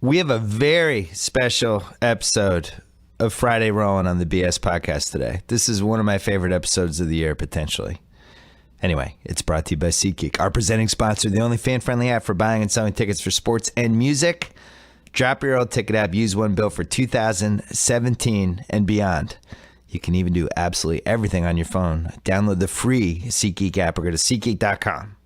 We have a very special episode of Friday Rolling on the BS podcast today. This is one of my favorite episodes of the year, potentially. Anyway, it's brought to you by SeatGeek, our presenting sponsor, the only fan-friendly app for buying and selling tickets for sports and music. Drop your old ticket app, use one bill for 2017 and beyond. You can even do absolutely everything on your phone. Download the free SeatGeek app or go to SeatGeek.com.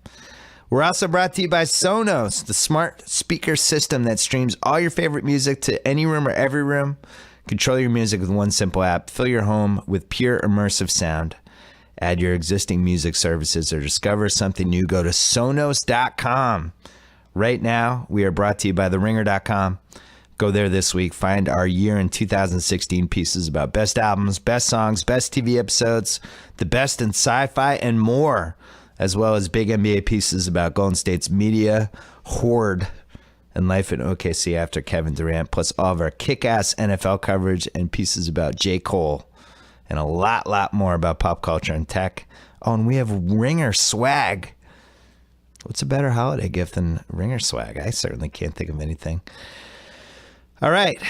We're also brought to you by Sonos, the smart speaker system that streams all your favorite music to any room or every room. Control your music with one simple app. Fill your home with pure immersive sound. Add your existing music services or discover something new. Go to Sonos.com. Right now, we are brought to you by TheRinger.com. Go there this week. Find our year in 2016 pieces about best albums, best songs, best TV episodes, the best in sci-fi, and more, as well as big NBA pieces about Golden State's media horde and life in OKC after Kevin Durant, plus all of our kick-ass NFL coverage and pieces about J. Cole, and a lot more about pop culture and tech. Oh, and we have Ringer swag. What's a better holiday gift than Ringer swag? I certainly can't think of anything. All right.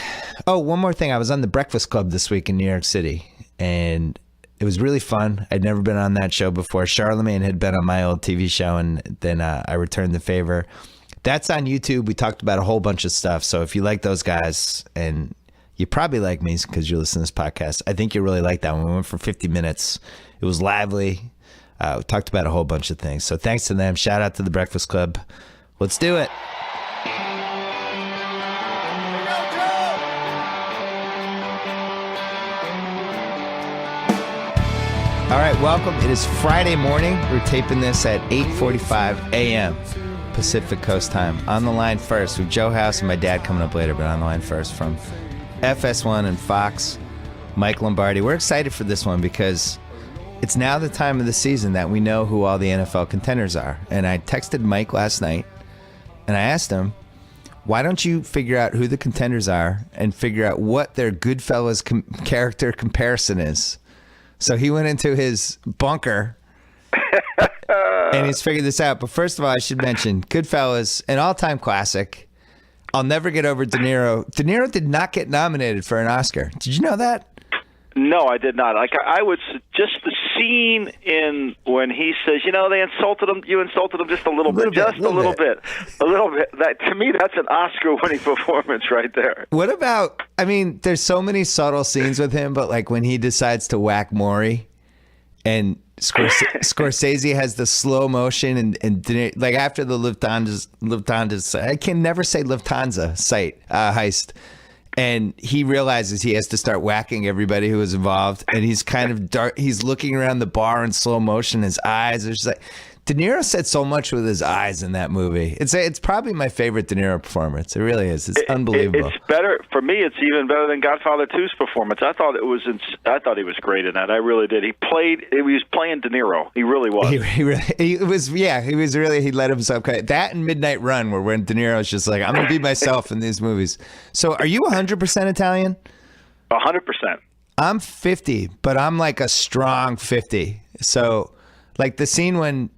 Oh, one more thing. I was on the Breakfast Club this week in New York City, and it was really fun. I'd never been on that show before. Charlemagne had been on my old TV show, and then I returned the favor. That's on YouTube. We talked about a whole bunch of stuff. So if you like those guys, and you probably like me because you listen to this podcast, I think you really like that one. We went for 50 minutes. It was lively. We talked about a whole bunch of things. So thanks to them. Shout out to the Breakfast Club. Let's do it. All right, welcome. It is Friday morning. We're taping this at 8:45 a.m. Pacific Coast time. On the line first with Joe House and my dad coming up later, but on the line first from FS1 and Fox, Mike Lombardi. We're excited for this one because it's now the time of the season that we know who all the NFL contenders are. And I texted Mike last night and I asked him, why don't you figure out who the contenders are and figure out what their Goodfellas character comparison is? So he went into his bunker and he's figured this out. But first of all, I should mention Goodfellas, an all-time classic. I'll never get over De Niro. De Niro did not get nominated for an Oscar. Did you know that? No, I did not. Like I was just the scene in when he says, they insulted him. You insulted him just a little bit. A little bit. That to me, that's an Oscar-winning performance right there. What about? I mean, there's so many subtle scenes with him, but like when he decides to whack Maury, and Scorsese has the slow motion, and like after the Lufthansa, I can never say Lufthansa heist. And he realizes he has to start whacking everybody who was involved. And he's kind of dark. He's looking around the bar in slow motion. His eyes are just like, De Niro said so much with his eyes in that movie. It's probably my favorite De Niro performance. It really is. It's unbelievable. It's better for me. It's even better than Godfather 2's performance. I thought he was great in that. I really did. He was playing De Niro. He really was. He let himself go. That and Midnight Run, where when De Niro's just like, I'm going to be myself in these movies. So are you 100% Italian? 100%. I'm 50, but I'm like a strong 50. So like the scene when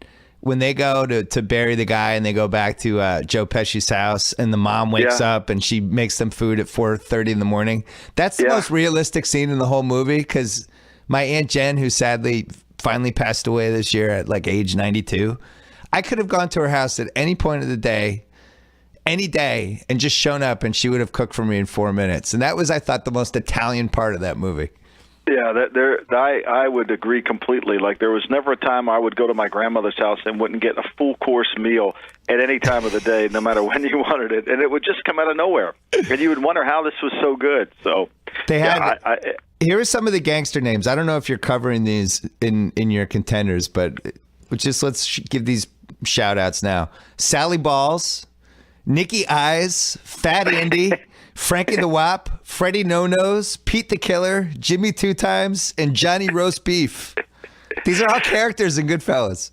they go to bury the guy and they go back to Joe Pesci's house and the mom wakes up and she makes them food at 4:30 in the morning. That's the most realistic scene in the whole movie because my Aunt Jen, who sadly finally passed away this year at like age 92, I could have gone to her house at any point of the day, any day, and just shown up and she would have cooked for me in 4 minutes. And that was, I thought, the most Italian part of that movie. Yeah, I would agree completely. Like there was never a time I would go to my grandmother's house and wouldn't get a full course meal at any time of the day, no matter when you wanted it, and it would just come out of nowhere, and you would wonder how this was so good. So they had. Here are some of the gangster names. I don't know if you're covering these in your contenders, but let's give these shout outs now. Sally Balls, Nicky Eyes, Fat Andy. Frankie the Wop, Freddie No Nose, Pete the Killer, Jimmy Two Times, and Johnny Roast Beef. These are all characters in Goodfellas.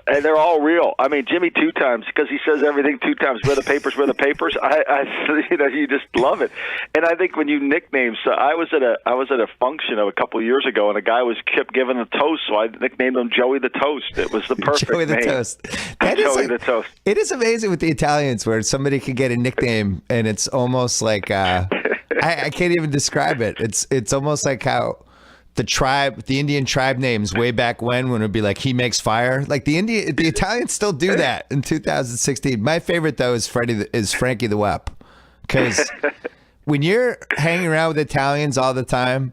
And they're all real. I mean, Jimmy two times, because he says everything two times. Where the papers, where the papers. You just love it. And I think when you nickname, so I was at a function a couple of years ago, and a guy kept giving a toast, so I nicknamed him Joey the Toast. It was the perfect Joey the name. Toast. Joey the Toast. It is amazing with the Italians where somebody can get a nickname, and it's almost like I can't even describe it. It's almost like how the Indian tribe names way back when it would be like, he makes fire. Like the Italians still do that in 2016. My favorite though is Frankie the Wep, because when you're hanging around with Italians all the time,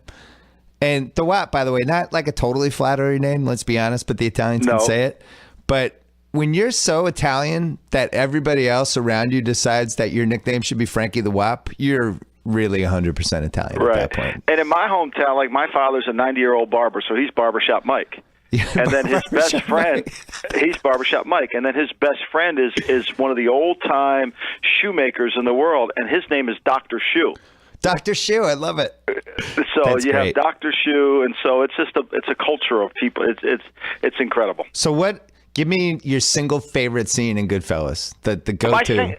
and the Wep, by the way, not like a totally flattering name, let's be honest, but the Italians can say it. But when you're so Italian that everybody else around you decides that your nickname should be Frankie the Wep, you're really 100% Italian at that point. And in my hometown, like my father's a 90-year-old barber, so he's Barbershop Mike. And then his best friend, he's Barbershop Mike. And then his best friend is one of the old-time shoemakers in the world, and his name is Dr. Shoe. Dr. Shoe, I love it. So That's great. Have Dr. Shoe, and so it's just a culture of people. It's incredible. So give me your single favorite scene in Goodfellas, the go-to.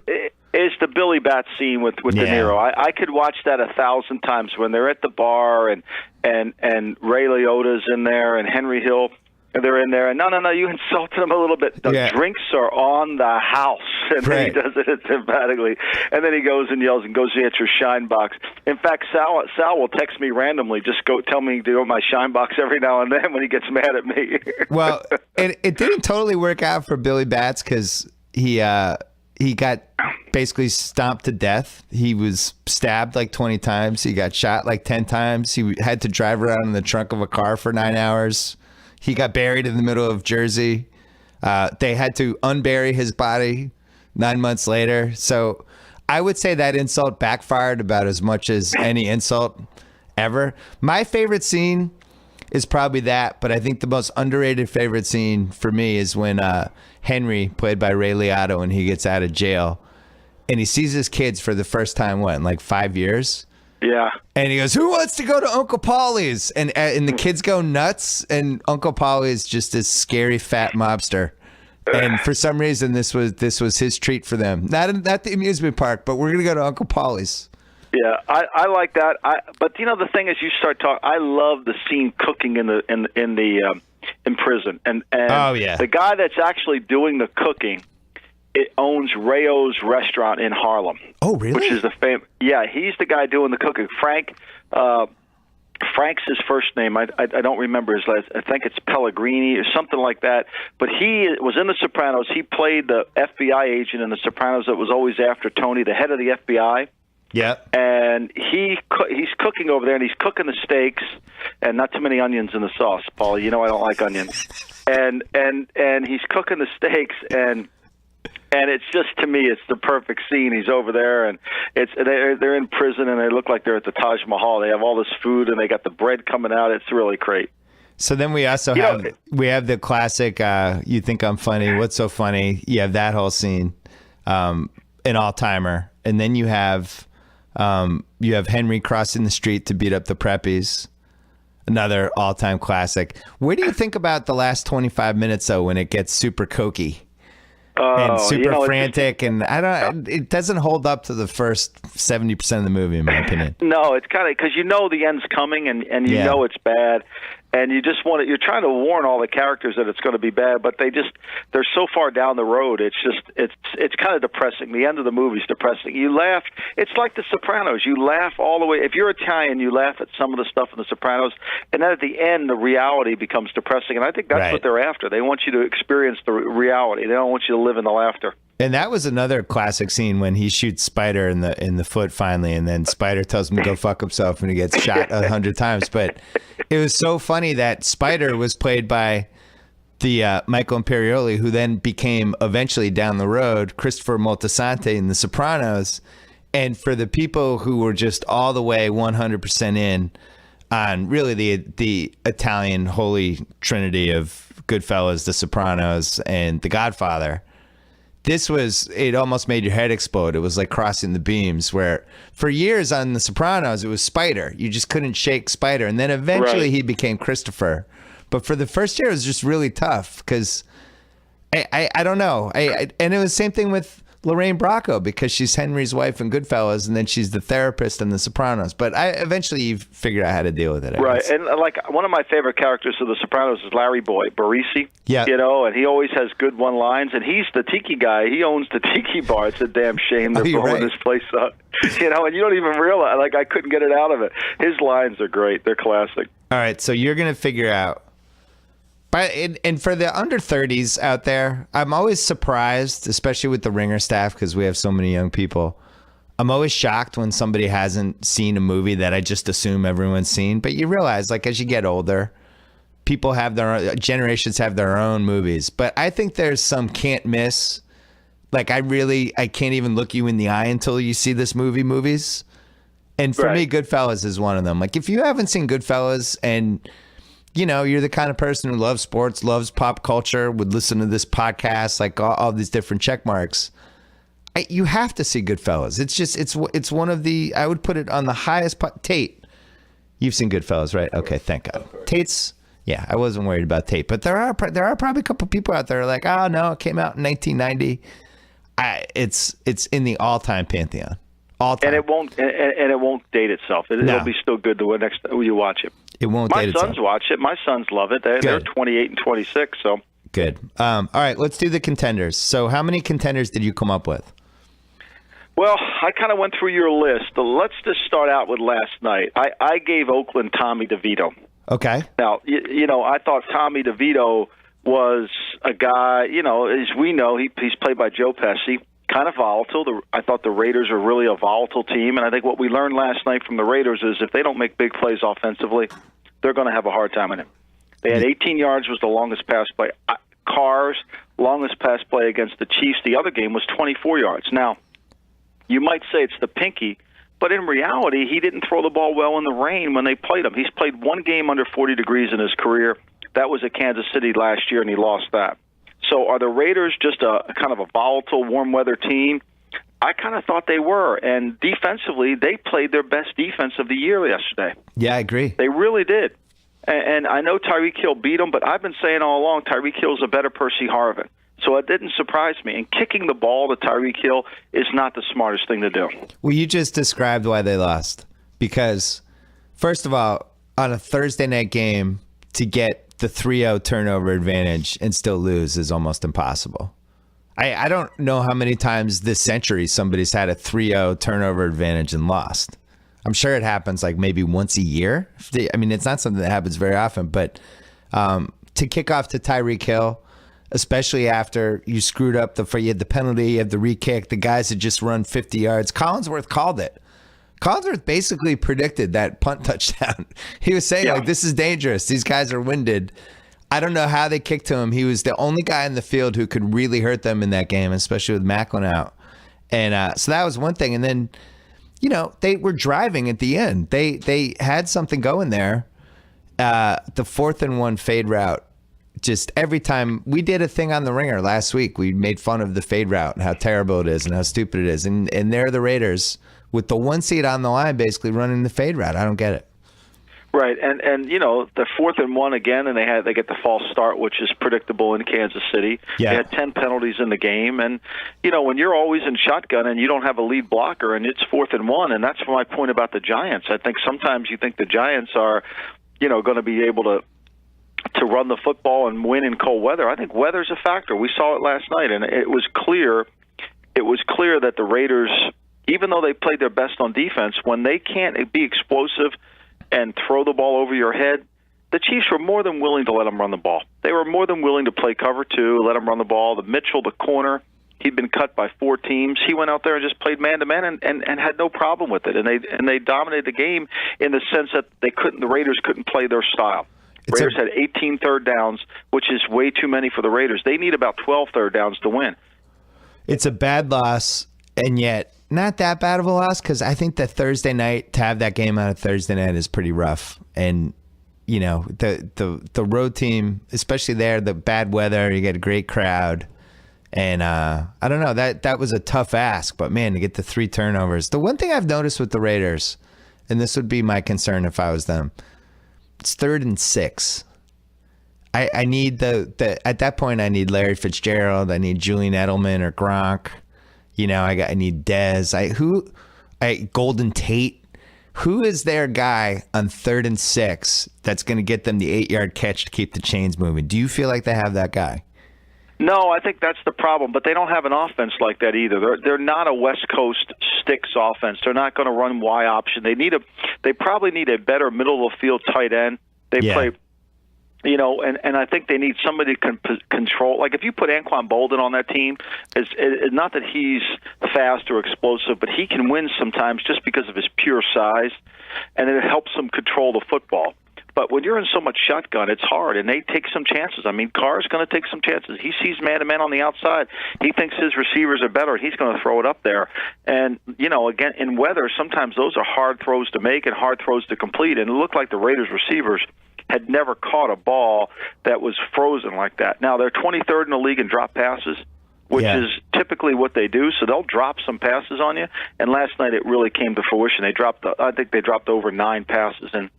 Is the Billy Bat scene with De Niro. I could watch that 1,000 times when they're at the bar and Ray Liotta's in there and Henry Hill, and they're in there. And no, you insulted him a little bit. The drinks are on the house. And then he does it emphatically. And then he goes and yells and goes to get your shine box. In fact, Sal will text me randomly, just go tell me to go to my shine box every now and then when he gets mad at me. Well, it didn't totally work out for Billy Bats because he got basically stomped to death. He was stabbed like 20 times. He got shot like 10 times. He had to drive around in the trunk of a car for 9 hours. He got buried in the middle of Jersey. They had to unbury his body 9 months later. So I would say that insult backfired about as much as any insult ever. My favorite scene is probably that, but I think the most underrated favorite scene for me is when Henry, played by Ray Liotta, when he gets out of jail and he sees his kids for the first time, in like 5 years? Yeah. And he goes, "Who wants to go to Uncle Paulie's?" And the kids go nuts, and Uncle Paulie is just this scary fat mobster. And for some reason, this was his treat for them. Not the amusement park, but we're going to go to Uncle Paulie's. Yeah, I like that. But the thing is, you start talking. I love the scene cooking in prison, and the guy that's actually doing the cooking, it owns Rayo's restaurant in Harlem. Oh, really? Which is the famous. Yeah, he's the guy doing the cooking. Frank's his first name. I don't remember his last. I think it's Pellegrini or something like that. But he was in The Sopranos. He played the FBI agent in The Sopranos that was always after Tony, the head of the FBI. Yeah. And he's cooking over there, and he's cooking the steaks, and not too many onions in the sauce, Paul. You know I don't like onions. And he's cooking the steaks, and it's just, to me, it's the perfect scene. He's over there, and they're in prison, and they look like they're at the Taj Mahal. They have all this food, and they got the bread coming out. It's really great. So then we also have the classic, "You think I'm funny? What's so funny?" You have that whole scene, an all-timer, and then you have Henry crossing the street to beat up the preppies. Another all-time classic. What do you think about the last 25 minutes, though, when it gets super cokey and super frantic? And it doesn't hold up to the first 70% of the movie, in my opinion. No, it's kind of because the end's coming, and you know it's bad. And you just you're trying to warn all the characters that it's going to be bad, but they're so far down the road. It's kind of depressing. The end of the movie is depressing. You laugh. It's like The Sopranos. You laugh all the way. If you're Italian, you laugh at some of the stuff in The Sopranos, and then at the end, the reality becomes depressing. And I think that's what they're after. They want you to experience the reality. They don't want you to live in the laughter. And that was another classic scene when he shoots Spider in the foot finally, and then Spider tells him to go fuck himself, and he gets shot 100 times. But it was so funny that Spider was played by the Michael Imperioli, who then became eventually down the road Christopher Moltisanti in The Sopranos. And for the people who were just all the way 100% in on really the Italian holy trinity of Goodfellas, The Sopranos, and The Godfather, it almost made your head explode. It was like crossing the beams, where for years on The Sopranos, it was Spider. You just couldn't shake Spider. And then eventually he became Christopher. But for the first year, it was just really tough because I don't know. And it was the same thing with Lorraine Bracco, because she's Henry's wife in Goodfellas, and then she's the therapist in The Sopranos. But eventually you figured out how to deal with it. Right, and like one of my favorite characters of The Sopranos is Larry Boy, Barisi. Yeah. And he always has good one lines, and he's the tiki guy. He owns the tiki bar. It's a damn shame they're blowing this place up. And you don't even realize. Like, I couldn't get it out of it. His lines are great. They're classic. All right, so you're gonna figure out. And for the under 30s out there, I'm always surprised, especially with the Ringer staff, because we have so many young people. I'm always shocked when somebody hasn't seen a movie that I just assume everyone's seen. But you realize, like, as you get older, people have generations have their own movies. But I think there's some can't miss. Like, I can't even look you in the eye until you see this movies. And for me, Goodfellas is one of them. Like, if you haven't seen Goodfellas and you're the kind of person who loves sports, loves pop culture, would listen to this podcast, like all these different check marks. You have to see Goodfellas. It's just, it's one of the, I would put it on the highest, Tate, you've seen Goodfellas, right? Okay, thank God. Tate's, yeah, I wasn't worried about Tate, but there are probably a couple people out there like, oh no, it came out in 1990. It's in the all-time pantheon. All time. And it won't date itself. It'll be still good the next time you watch it. It won't date itself. My sons watch it. My sons love it. They're 28 and 26. So good. All right, let's do the contenders. So how many contenders did you come up with? Well, I kind of went through your list. Let's just start out with last night. I gave Oakland Tommy DeVito. Okay. Now, I thought Tommy DeVito was a guy, as we know, he's played by Joe Pesci. Kind of volatile. I thought the Raiders are really a volatile team, and I think what we learned last night from the Raiders is if they don't make big plays offensively, they're going to have a hard time in it. They had 18 yards was the longest pass play. Carr's longest pass play against the Chiefs, the other game, was 24 yards. Now, you might say it's the pinky, but in reality, he didn't throw the ball well in the rain when they played him. He's played one game under 40 degrees in his career. That was at Kansas City last year, and he lost that. So are the Raiders just a kind of a volatile, warm-weather team? I kind of thought they were. And defensively, they played their best defense of the year yesterday. Yeah, I agree. They really did. And I know Tyreek Hill beat them, but I've been saying all along Tyreek Hill's a better Percy Harvin. So it didn't surprise me. And kicking the ball to Tyreek Hill is not the smartest thing to do. Well, you just described why they lost. Because, first of all, on a Thursday night game, to get the 3-0 turnover advantage and still lose is almost impossible. I don't know how many times this century somebody's had a 3-0 turnover advantage and lost. I'm sure it happens like maybe once a year. It's not something that happens very often, but to kick off to Tyreek Hill, especially after you screwed up you had the penalty, you had the re-kick, the guys had just run 50 yards. Collinsworth called it. Collinsworth basically predicted that punt touchdown. He was saying, like, this is dangerous. These guys are winded. I don't know how they kicked to him. He was the only guy in the field who could really hurt them in that game, especially with Macklin out. And so that was one thing. And then, they were driving at the end. They had something going there. The 4th and 1 fade route. Just every time we did a thing on the Ringer last week, we made fun of the fade route and how terrible it is and how stupid it is. And they're the Raiders with the 1 seed on the line, basically running the fade route. I don't get it. Right, and the 4th and 1 again, and they get the false start, which is predictable in Kansas City. Yeah. They had 10 penalties in the game, and when you're always in shotgun and you don't have a lead blocker, and it's 4th and 1, and that's my point about the Giants. I think sometimes you think the Giants are, going to be able to run the football and win in cold weather. I think weather's a factor. We saw it last night, and it was clear. It was clear that the Raiders, even though they played their best on defense, when they can't be explosive and throw the ball over your head, the Chiefs were more than willing to let them run the ball. They were more than willing to play cover 2, let them run the ball. The Mitchell, the corner, he'd been cut by 4 teams. He went out there and just played man-to-man and had no problem with it. And they dominated the game in the sense that the Raiders couldn't play their style. Raiders had 18 third downs, which is way too many for the Raiders. They need about 12 third downs to win. It's a bad loss, and yet not that bad of a loss, because I think that Thursday night, to have that game on a Thursday night is pretty rough. And, the road team, especially there, the bad weather, you get a great crowd. And I don't know, that was a tough ask, but man, to get the 3 turnovers. The one thing I've noticed with the Raiders, and this would be my concern if I was them, it's 3rd and 6. I need the at that point I need Larry Fitzgerald, I need Julian Edelman or Gronk. I need Dez. Golden Tate. Who is their guy on 3rd and 6 that's going to get them the 8-yard catch to keep the chains moving? Do you feel like they have that guy? No, I think that's the problem. But they don't have an offense like that either. They're not a West Coast sticks offense. They're not going to run Y option. They probably need a better middle of the field tight end. They play. And I think they need somebody can control. Like if you put Anquan Bolden on that team, it's not that he's fast or explosive, but he can win sometimes just because of his pure size, and it helps him control the football. But when you're in so much shotgun, it's hard, and they take some chances. I mean, Carr's going to take some chances. He sees man-to-man on the outside. He thinks his receivers are better, and he's going to throw it up there. And, again, in weather, sometimes those are hard throws to make and hard throws to complete. And it looked like the Raiders receivers had never caught a ball that was frozen like that. Now, they're 23rd in the league in drop passes, which is typically what they do. So they'll drop some passes on you. And last night it really came to fruition. I think they dropped over 9 passes, and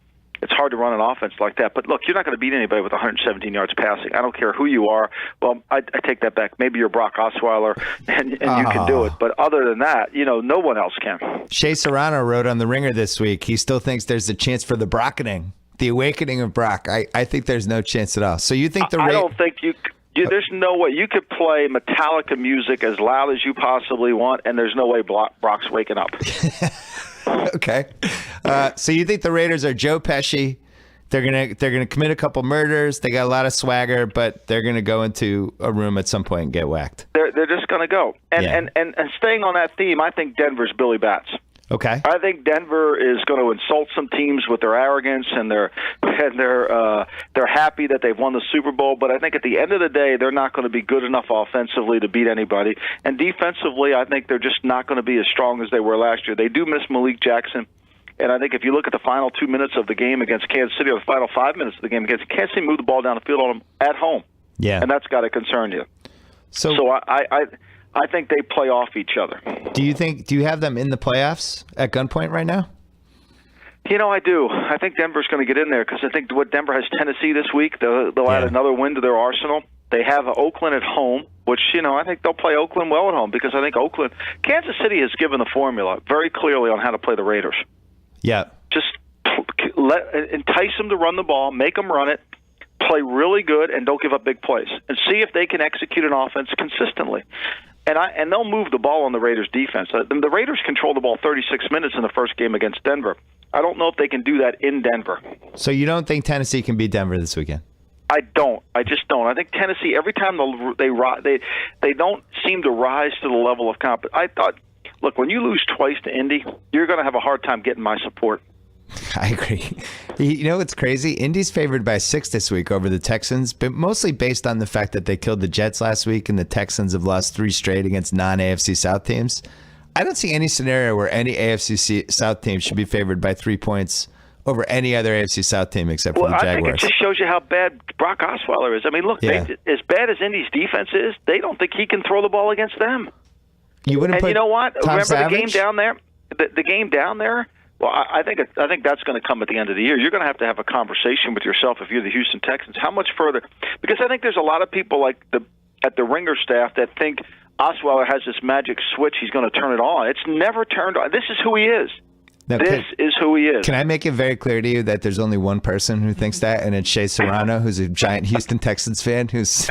it's hard to run an offense like that. But, look, you're not going to beat anybody with 117 yards passing. I don't care who you are. Well, I take that back. Maybe you're Brock Osweiler, and you can do it. But other than that, no one else can. Shea Serrano wrote on The Ringer this week, he still thinks there's a chance for the Brockening, the awakening of Brock. I think there's no chance at all. So you think I don't think there's no way. You could play Metallica music as loud as you possibly want, and there's no way Brock's waking up. Okay. So you think the Raiders are Joe Pesci? They're gonna commit a couple murders. They got a lot of swagger, but they're gonna go into a room at some point and get whacked. They're just gonna go. And staying on that theme, I think Denver's Billy Bats. Okay. I think Denver is going to insult some teams with their arrogance, and they're happy that they've won the Super Bowl. But I think at the end of the day, they're not going to be good enough offensively to beat anybody. And defensively, I think they're just not going to be as strong as they were last year. They do miss Malik Jackson. And I think if you look at the final 2 minutes of the game against Kansas City, or the final 5 minutes of the game against Kansas City, move the ball down the field on them at home. Yeah. And that's got to concern you. So I think they play off each other. Do you have them in the playoffs at gunpoint right now? I do. I think Denver's going to get in there because I think what Denver has Tennessee this week, they'll add another win to their arsenal. They have Oakland at home, which, I think they'll play Oakland well at home because I think Kansas City has given the formula very clearly on how to play the Raiders. Yeah. Just entice them to run the ball, make them run it, play really good, and don't give up big plays, and see if they can execute an offense consistently. And they'll move the ball on the Raiders' defense. The Raiders controlled the ball 36 minutes in the first game against Denver. I don't know if they can do that in Denver. So you don't think Tennessee can beat Denver this weekend? I don't. I just don't. I think Tennessee, every time they don't seem to rise to the level of competition. I thought, look, when you lose twice to Indy, you're going to have a hard time getting my support. I agree. You know what's crazy? Indy's favored by 6 this week over the Texans, but mostly based on the fact that they killed the Jets last week and the Texans have lost 3 straight against non-AFC South teams. I don't see any scenario where any AFC South team should be favored by 3 points over any other AFC South team except for the Jaguars. I think it just shows you how bad Brock Osweiler is. I mean, look, as bad as Indy's defense is, they don't think he can throw the ball against them. You wouldn't put you know what? Tom Remember Savage? the game down there? The game down there? Well, I think that's going to come at the end of the year. You're going to have a conversation with yourself if you're the Houston Texans. How much further? Because I think there's a lot of people at the Ringer staff that think Osweiler has this magic switch. He's going to turn it on. It's never turned on. This is who he is. Now, this is who he is. Can I make it very clear to you that there's only one person who thinks that, and it's Shea Serrano, who's a giant Houston Texans fan, who's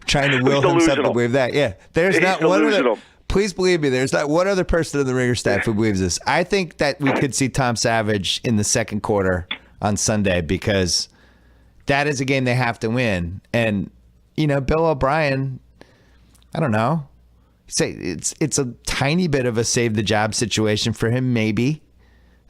trying to will himself to believe that. Yeah, there's not one other. Please believe me, there's not one other person in the Ringer staff who believes this. I think that we could see Tom Savage in the second quarter on Sunday because that is a game they have to win. And, Bill O'Brien, I don't know. Say it's a tiny bit of a save the job situation for him, maybe.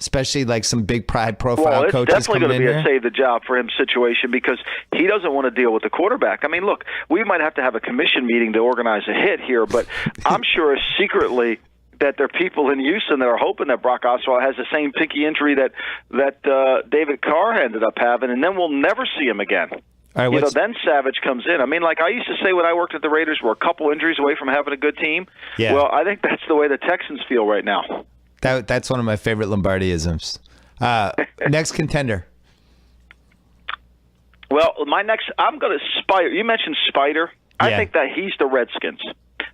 Especially like some big pride profile coaches. It's definitely going to be a save the job for him situation because he doesn't want to deal with the quarterback. I mean, look, we might have to have a commission meeting to organize a hit here, but I'm sure secretly that there are people in Houston that are hoping that Brock Osweiler has the same pinky injury that David Carr ended up having, and then we'll never see him again. All right, then Savage comes in. I mean, like I used to say when I worked at the Raiders, we're a couple injuries away from having a good team. Yeah. Well, I think that's the way the Texans feel right now. That's one of my favorite Lombardi-isms. Next contender. Well, I'm going to Spider. You mentioned Spider. I Yeah. think that he's the Redskins.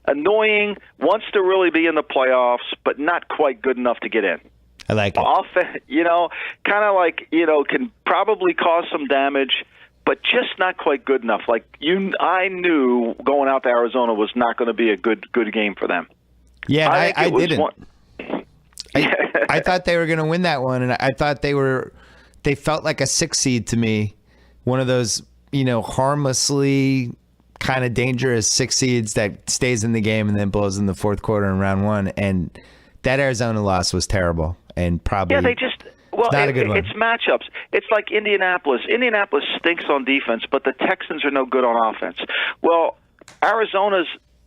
Annoying, wants to really be in the playoffs, but not quite good enough to get in. I like it. Kind of like, can probably cause some damage, but just not quite good enough. I knew going out to Arizona was not going to be a good game for them. Yeah, I didn't. Yeah. I thought they were going to win that one, and I thought they felt like a 6 seed to me. One of those, harmlessly kind of dangerous 6 seeds that stays in the game and then blows in the fourth quarter in round one. And that Arizona loss was terrible and probably not a good one. It's matchups. It's like Indianapolis. Indianapolis stinks on defense, but the Texans are no good on offense. Well,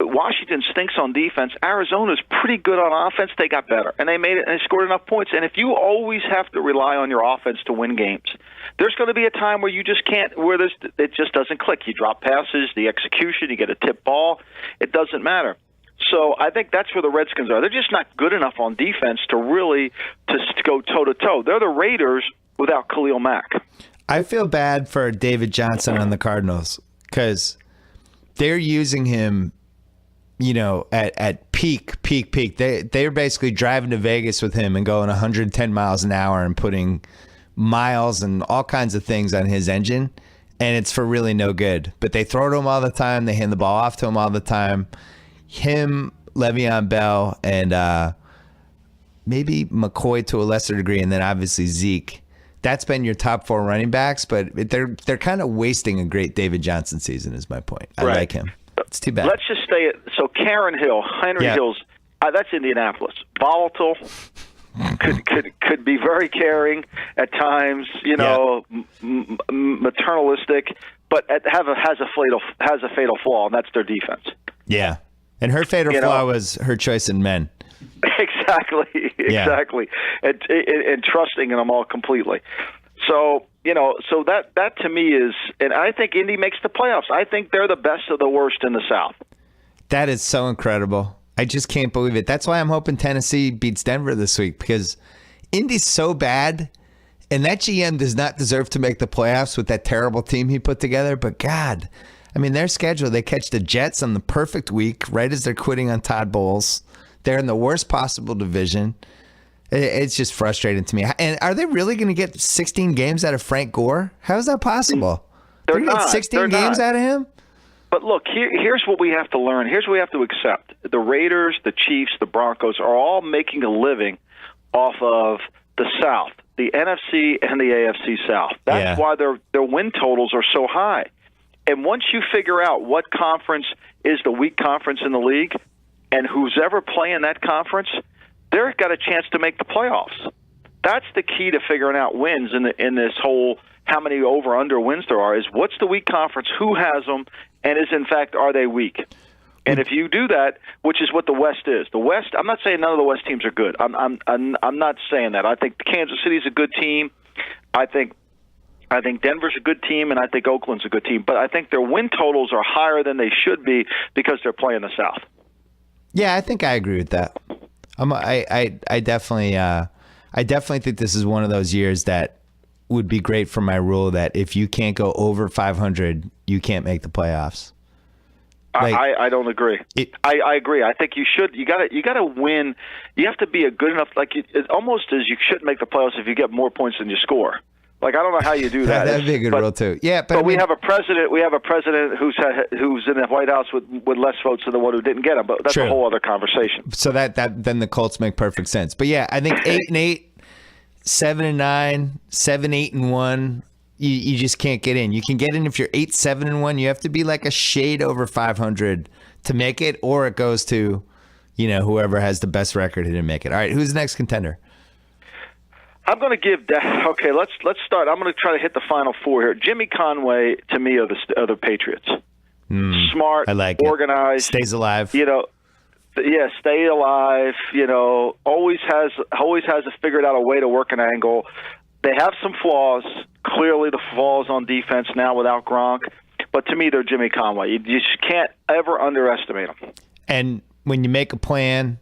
Washington stinks on defense. Arizona's pretty good on offense. They got better, and they made it, and they scored enough points. And if you always have to rely on your offense to win games, there's going to be a time where you just can't, it just doesn't click. You drop passes, the execution, you get a tip ball. It doesn't matter. So I think that's where the Redskins are. They're just not good enough on defense to go toe-to-toe. They're the Raiders without Khalil Mack. I feel bad for David Johnson on the Cardinals because they're using him at peak. They're basically driving to Vegas with him and going 110 miles an hour and putting miles and all kinds of things on his engine, and it's for really no good. But they throw to him all the time. They hand the ball off to him all the time. Him, Le'Veon Bell, and maybe McCoy to a lesser degree, and then obviously Zeke. That's been your top 4 running backs, but they're kind of wasting a great David Johnson season is my point. I like him. It's too bad. Let's just stay so Karen Hill, Henry Hill's, that's Indianapolis. Volatile, could be very caring at times, maternalistic, but has a fatal flaw, and that's their defense. Yeah, and her fatal flaw was her choice in men. Exactly, and trusting in them all completely. So that to me is, and I think Indy makes the playoffs. I think they're the best of the worst in the South. That is so incredible. I just can't believe it. That's why I'm hoping Tennessee beats Denver this week, because Indy's so bad, and that GM does not deserve to make the playoffs with that terrible team he put together. But God, I mean, their schedule, they catch the Jets on the perfect week, right as they're quitting on Todd Bowles. They're in the worst possible division. It's just frustrating to me. And are they really going to get 16 games out of Frank Gore? How is that possible? They're going to get 16 games out of him? But look, here's what we have to learn. Here's what we have to accept. The Raiders, the Chiefs, the Broncos are all making a living off of the South, the NFC and the AFC South. That's why their win totals are so high. And once you figure out what conference is the weak conference in the league, and who's ever playing that conference, they've got a chance to make the playoffs. That's the key to figuring out wins in this whole how many over-under wins there are, is what's the weak conference, who has them, and in fact, are they weak? And if you do that, which is what the West is. The West, I'm not saying none of the West teams are good. I'm not saying that. I think Kansas City's a good team. I think Denver's a good team, and I think Oakland's a good team. But I think their win totals are higher than they should be because they're playing the South. Yeah, I think I agree with that. I definitely think this is one of those years that would be great for my rule that if you can't go over 500, you can't make the playoffs. I don't agree. I agree. I think you should. You got to win. You have to be a good enough. It almost as you shouldn't make the playoffs if you get more points than you score. I don't know how you do that. That'd be a good rule too. Yeah, but we have a president. We have a president who's in the White House with less votes than the one who didn't get them. But that's a whole other conversation. So that then the Colts make perfect sense. But yeah, I think 8-8, 7-9, 7-8-1. You just can't get in. You can get in if you're 8-7-1. You have to be like a shade over 500 to make it, or it goes to, whoever has the best record who didn't make it. All right, who's the next contender? I'm going to give that. Okay, let's start. I'm going to try to hit the final 4 here. Jimmy Conway, to me, are the Patriots. Smart, I like organized, stays alive. Stay alive. Always has figured out a way to work an angle. They have some flaws. Clearly, the flaws on defense now without Gronk. But to me, they're Jimmy Conway. You just can't ever underestimate them. And when you make a plan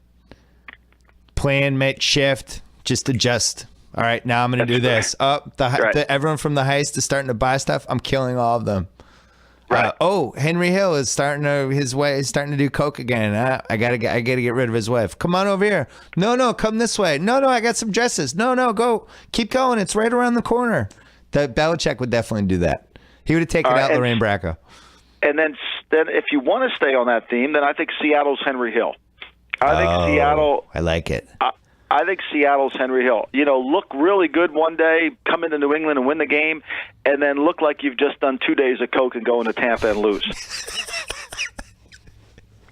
make shift, just adjust. All right, now I'm going to do this. Everyone from the heist is starting to buy stuff. I'm killing all of them. Right. Henry Hill is starting to do coke again. I gotta get rid of his wife. Come on over here. No, come this way. No, I got some dresses. No, go. Keep going. It's right around the corner. Belichick would definitely do that. He would have taken out Lorraine Bracco. And then if you want to stay on that theme, then I think Seattle's Henry Hill. I like it. I think Seattle's Henry Hill. Look really good one day, come into New England and win the game, and then look like you've just done 2 days of coke and go into Tampa and lose.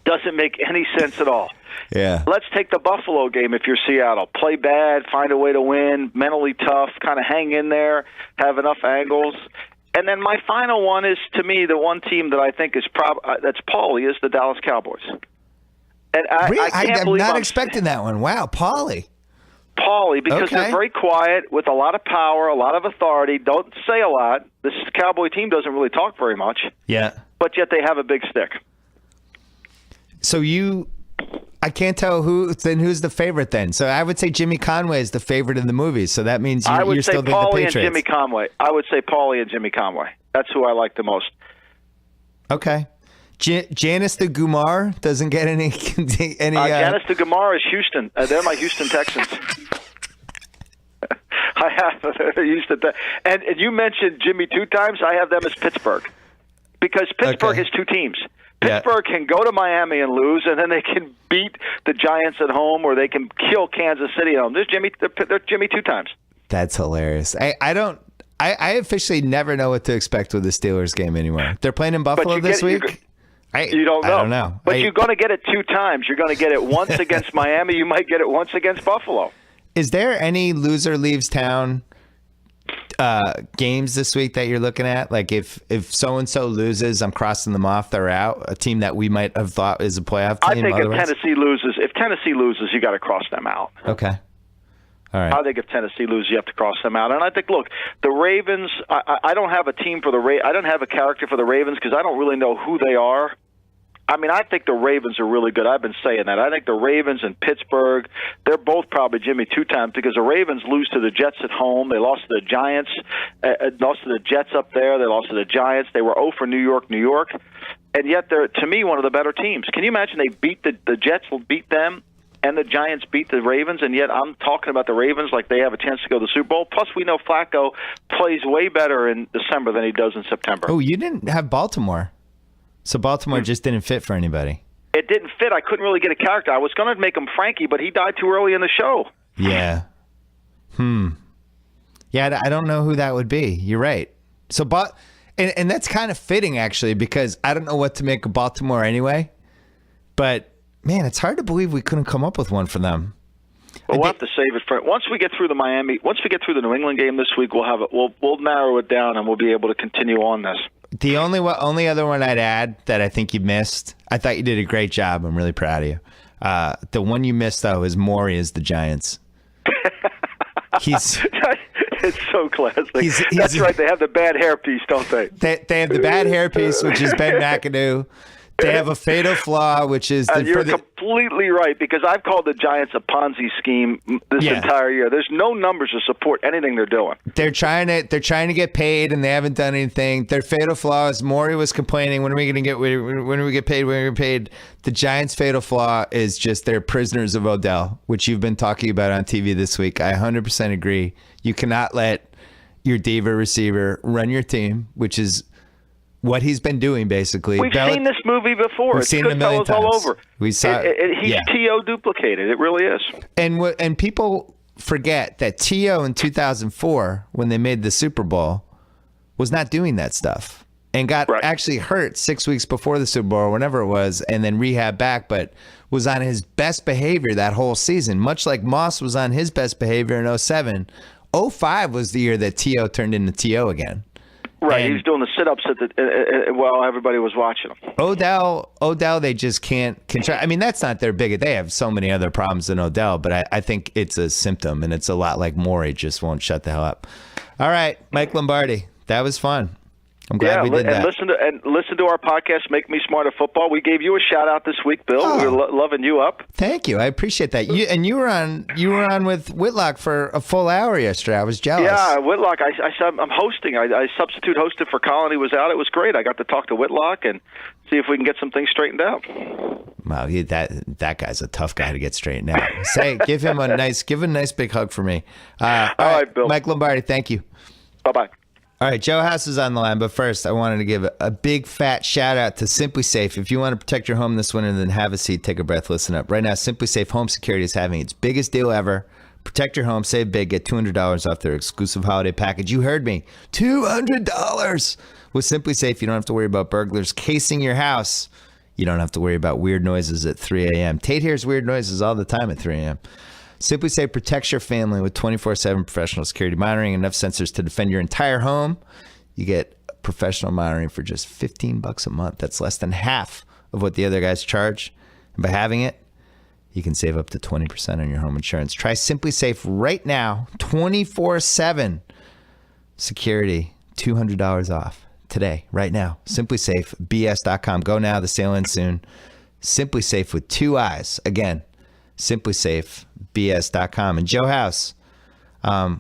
Doesn't make any sense at all. Yeah. Let's take the Buffalo game if you're Seattle. Play bad, find a way to win, mentally tough, kind of hang in there, have enough angles. And then my final one is, to me, the one team that I think is that's Paulie, is the Dallas Cowboys. And I'm not expecting that one. Wow, Paulie, because they're very quiet, with a lot of power, a lot of authority, don't say a lot. This Cowboy team doesn't really talk very much. Yeah. But yet they have a big stick. So I can't tell who's the favorite then. So I would say Jimmy Conway is the favorite in the movie. So that means you're still the Patriots. I would say Paulie and Jimmy Conway. I would say Paulie and Jimmy Conway. That's who I like the most. Okay. Janice the Gumar doesn't get any. Janice the Gumar is Houston. They're my Houston Texans. I have Houston. And you mentioned Jimmy 2 times. I have them as Pittsburgh, because Pittsburgh has 2 teams. Pittsburgh can go to Miami and lose, and then they can beat the Giants at home, or they can kill Kansas City at home. They're Jimmy 2 times. That's hilarious. I officially never know what to expect with the Steelers game anymore. They're playing in Buffalo this week. You don't know. I don't know. But you're going to get it 2 times. You're going to get it once against Miami. You might get it once against Buffalo. Is there any loser leaves town games this week that you're looking at? Like if so-and-so loses, I'm crossing them off. They're out. A team that we might have thought is a playoff team. I think if Tennessee loses, you got to cross them out. Okay. All right. I think if Tennessee loses, you have to cross them out. And I think, look, the Ravens, I don't have a team for I don't have a character for the Ravens, because I don't really know who they are. I mean, I think the Ravens are really good. I've been saying that. I think the Ravens and Pittsburgh, they're both probably Jimmy 2 times, because the Ravens lose to the Jets at home. They lost to the Giants, lost to the Jets up there. They lost to the Giants. They were 0 for New York. And yet they're, to me, one of the better teams. Can you imagine they beat the Jets will beat them, and the Giants beat the Ravens, and yet I'm talking about the Ravens like they have a chance to go to the Super Bowl. Plus, we know Flacco plays way better in December than he does in September. Oh, you didn't have Baltimore. So Baltimore just didn't fit for anybody. It didn't fit. I couldn't really get a character. I was going to make him Frankie, but he died too early in the show. Yeah. Yeah, I don't know who that would be. You're right. So, and that's kind of fitting, actually, because I don't know what to make of Baltimore anyway. But, man, it's hard to believe we couldn't come up with one for them. Well, we'll have to save it for once we get through once we get through the New England game this week. We'll narrow it down, and we'll be able to continue on this. The only other one I'd add that I think you missed, I thought you did a great job. I'm really proud of you. The one you missed, though, is Maury as the Giants. It's so classic. That's right. They have the bad hairpiece, don't they? They have the bad hairpiece, which is Ben McAdoo. They have a fatal flaw, which is you're completely right, because I've called the Giants a Ponzi scheme this entire year. There's no numbers to support anything they're doing. They're trying to get paid, and they haven't done anything. Their fatal flaw is Maury was complaining, when are we going to get paid? When are we get paid? The Giants' fatal flaw is just they're prisoners of Odell, which you've been talking about on TV this week. I 100% agree. You cannot let your diva receiver run your team, which is what he's been doing, basically. We've seen this movie before. We've seen it a million times. All over. We saw he's T.O. duplicated. It really is. And people forget that T.O. in 2004, when they made the Super Bowl, was not doing that stuff and got actually hurt 6 weeks before the Super Bowl or whenever it was, and then rehab back, but was on his best behavior that whole season, much like Moss was on his best behavior in 2007. 2005 was the year that T.O. turned into T.O. again. Right, he was doing the sit-ups while everybody was watching him. Odell, they just can't control. I mean, that's not their biggest. They have so many other problems than Odell, but I think it's a symptom, and it's a lot like Maury just won't shut the hell up. All right, Mike Lombardi, that was fun. I'm glad we did that. Listen to our podcast, Make Me Smarter Football. We gave you a shout out this week, Bill. Oh. We're loving you up. Thank you. I appreciate that. You were on with Whitlock for a full hour yesterday. I was jealous. Yeah, Whitlock. I'm hosting. I substitute hosted for Colin. He was out. It was great. I got to talk to Whitlock and see if we can get some things straightened out. Wow, that guy's a tough guy to get straightened out. Give him a nice big hug for me. All right, Bill. Mike Lombardi, thank you. Bye-bye. All right, Joe House is on the line, but first I wanted to give a big fat shout out to Simply Safe. If you want to protect your home this winter, then have a seat, take a breath, listen up. Right now, Simply Safe Home Security is having its biggest deal ever. Protect your home, save big, get $200 off their exclusive holiday package. You heard me, $200. With Simply Safe, you don't have to worry about burglars casing your house. You don't have to worry about weird noises at 3 a.m. Tate hears weird noises all the time at 3 a.m. Simply Safe protects your family with 24/7 professional security monitoring, enough sensors to defend your entire home. You get professional monitoring for just $15 a month. That's less than half of what the other guys charge. And by having it, you can save up to 20% on your home insurance. Try Simply Safe right now, 24/7 security, $200 off today, right now. SimplySafeBS.com. Go now. The sale ends soon. Simply Safe with 2 eyes. Again, SimplySafeBS.com. And Joe House,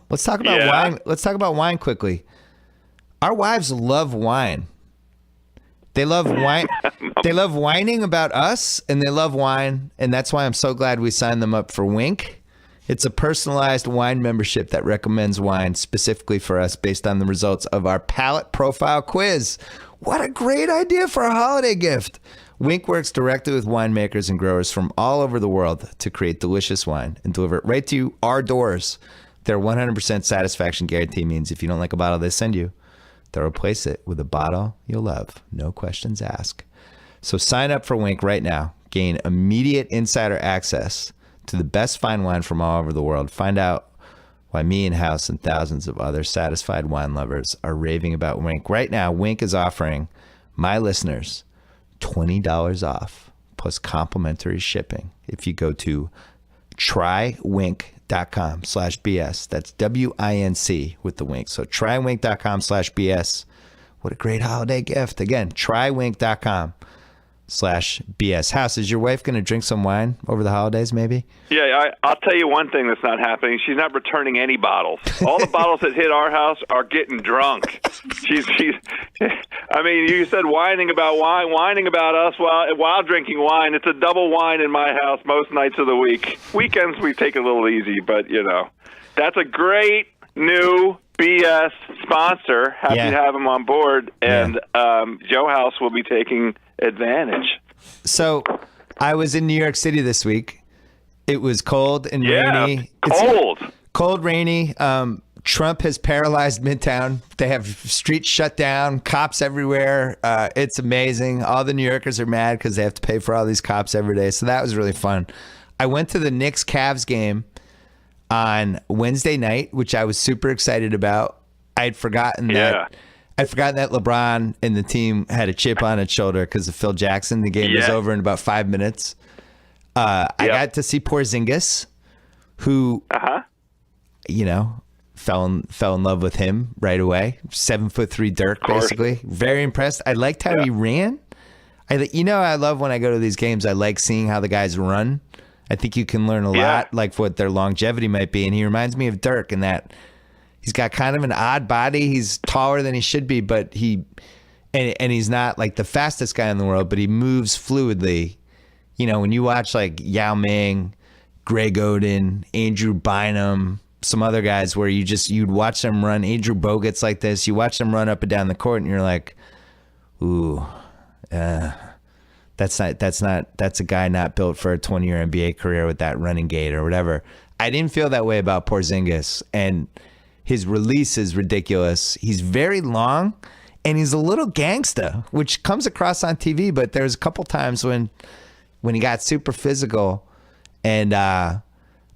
let's talk about wine. Let's talk about wine quickly. Our wives love wine. They love wine. They love whining about us, and they love wine, and that's why I'm so glad we signed them up for Wink. It's a personalized wine membership that recommends wine specifically for us based on the results of our palate profile quiz. What a great idea for a holiday gift. Wink works directly with winemakers and growers from all over the world to create delicious wine and deliver it right to our doors. Their 100% satisfaction guarantee means if you don't like a bottle they send you, they'll replace it with a bottle you'll love. No questions asked. So sign up for Wink right now. Gain immediate insider access to the best fine wine from all over the world. Find out why me and House and thousands of other satisfied wine lovers are raving about Wink. Right now, Wink is offering my listeners $20 off plus complimentary shipping if you go to trywink.com/BS. That's WINC with the wink. So trywink.com/BS. What a great holiday gift. Again, trywink.com/BS. House, is your wife going to drink some wine over the holidays maybe? Yeah, I'll tell you one thing that's not happening. She's not returning any bottles. All the bottles that hit our house are getting drunk. She's. I mean, you said whining about wine, whining about us while drinking wine. It's a double wine in my house most nights of the week. Weekends we take it a little easy, but that's a great new BS sponsor. Happy to have him on board, and Joe House will be taking advantage. So I was in New York City this week. It was cold and rainy. Cold, rainy. Trump has paralyzed Midtown. They have streets shut down, cops everywhere. It's amazing. All the New Yorkers are mad because they have to pay for all these cops every day. So that was really fun. I went to the Knicks-Cavs game on Wednesday night, which I was super excited about. I'd forgotten that LeBron and the team had a chip on its shoulder because of Phil Jackson. The game was over in about 5 minutes. I got to see Porzingis, who, fell in love with him right away. 7'3" Dirk, basically. Very impressed. I liked how he ran. I love when I go to these games. I like seeing how the guys run. I think you can learn a lot, like what their longevity might be. And he reminds me of Dirk in that he's got kind of an odd body. He's taller than he should be, but and he's not like the fastest guy in the world, but he moves fluidly. When you watch like Yao Ming, Greg Oden, Andrew Bynum, some other guys where you'd watch them run, Andrew Bogut's like this, you watch them run up and down the court and you're like, ooh, that's a guy not built for a 20-year NBA career with that running gait or whatever. I didn't feel that way about Porzingis, and his release is ridiculous. He's very long, and he's a little gangsta, which comes across on TV, but there's a couple times when he got super physical, and I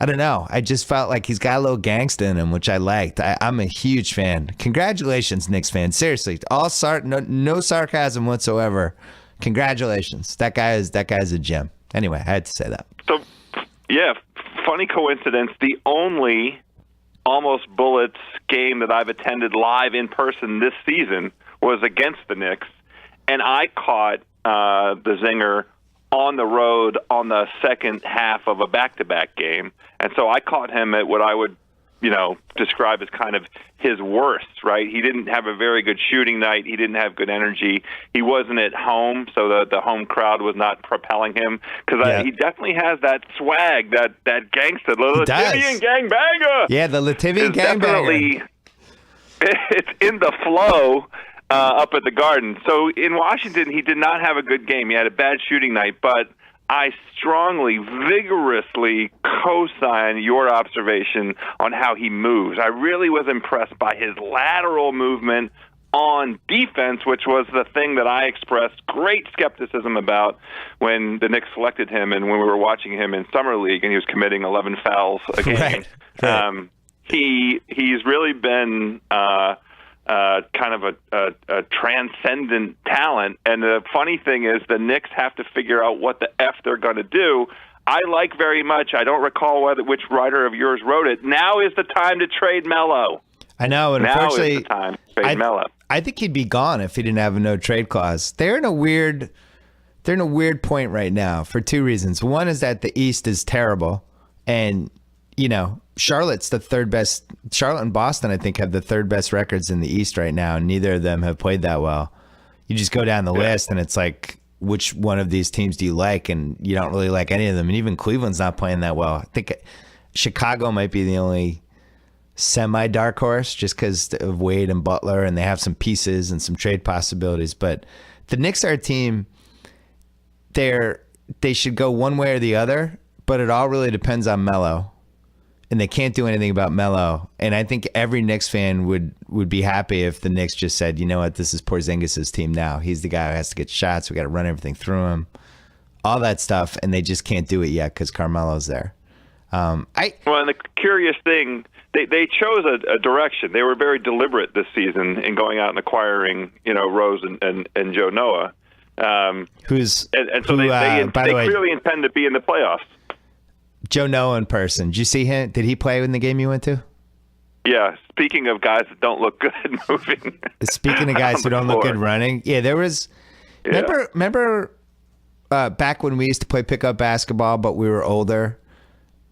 don't know. I just felt like he's got a little gangsta in him, which I liked. I'm a huge fan. Congratulations, Knicks fans. Seriously, no sarcasm whatsoever. Congratulations. That guy is a gem. Anyway, I had to say that. So, funny coincidence. The only Almost Bullets game that I've attended live in person this season was against the Knicks, and I caught the zinger on the road on the second half of a back-to-back game. And so I caught him at what I would, describe as kind of his worst, right? He didn't have a very good shooting night. He didn't have good energy. He wasn't at home, so the home crowd was not propelling him. Because he definitely has that swag, that gangster, the Lativian gangbanger. Yeah, the Lativian gangbanger. It's in the flow up at the Garden. So in Washington, he did not have a good game. He had a bad shooting night, but I strongly, vigorously co-sign your observation on how he moves. I really was impressed by his lateral movement on defense, which was the thing that I expressed great skepticism about when the Knicks selected him and when we were watching him in Summer League and he was committing 11 fouls a game. Right. He's really been kind of a transcendent talent. And the funny thing is the Knicks have to figure out what the F they're going to do. I like very much, I don't recall which writer of yours wrote it, now is the time to trade Melo. I know, and now unfortunately, is the time to trade Melo. I think he'd be gone if he didn't have a no trade clause. They're in a weird point right now for two reasons. One is that the East is terrible, and Charlotte's the third best. Charlotte and Boston, I think, have the third best records in the East right now, and neither of them have played that well. You just go down the list, and it's like, which one of these teams do you like? And you don't really like any of them. And even Cleveland's not playing that well. I think Chicago might be the only semi-dark horse just because of Wade and Butler, and they have some pieces and some trade possibilities. But the Knicks are a team, they should go one way or the other, but it all really depends on Melo. And they can't do anything about Melo. And I think every Knicks fan would be happy if the Knicks just said, you know what, this is Porzingis' team now. He's the guy who has to get shots. We got to run everything through him. All that stuff, and they just can't do it yet because Carmelo's there. Well, and the curious thing, they chose a direction. They were very deliberate this season in going out and acquiring, Rose and Joe Noah. They clearly intend to be in the playoffs. Joe Noah in person. Did you see him? Did he play in the game you went to? Yeah. Speaking of guys that don't look good moving. Speaking of guys who don't look good running. Yeah, there was. Yeah. Remember back when we used to play pickup basketball, but we were older,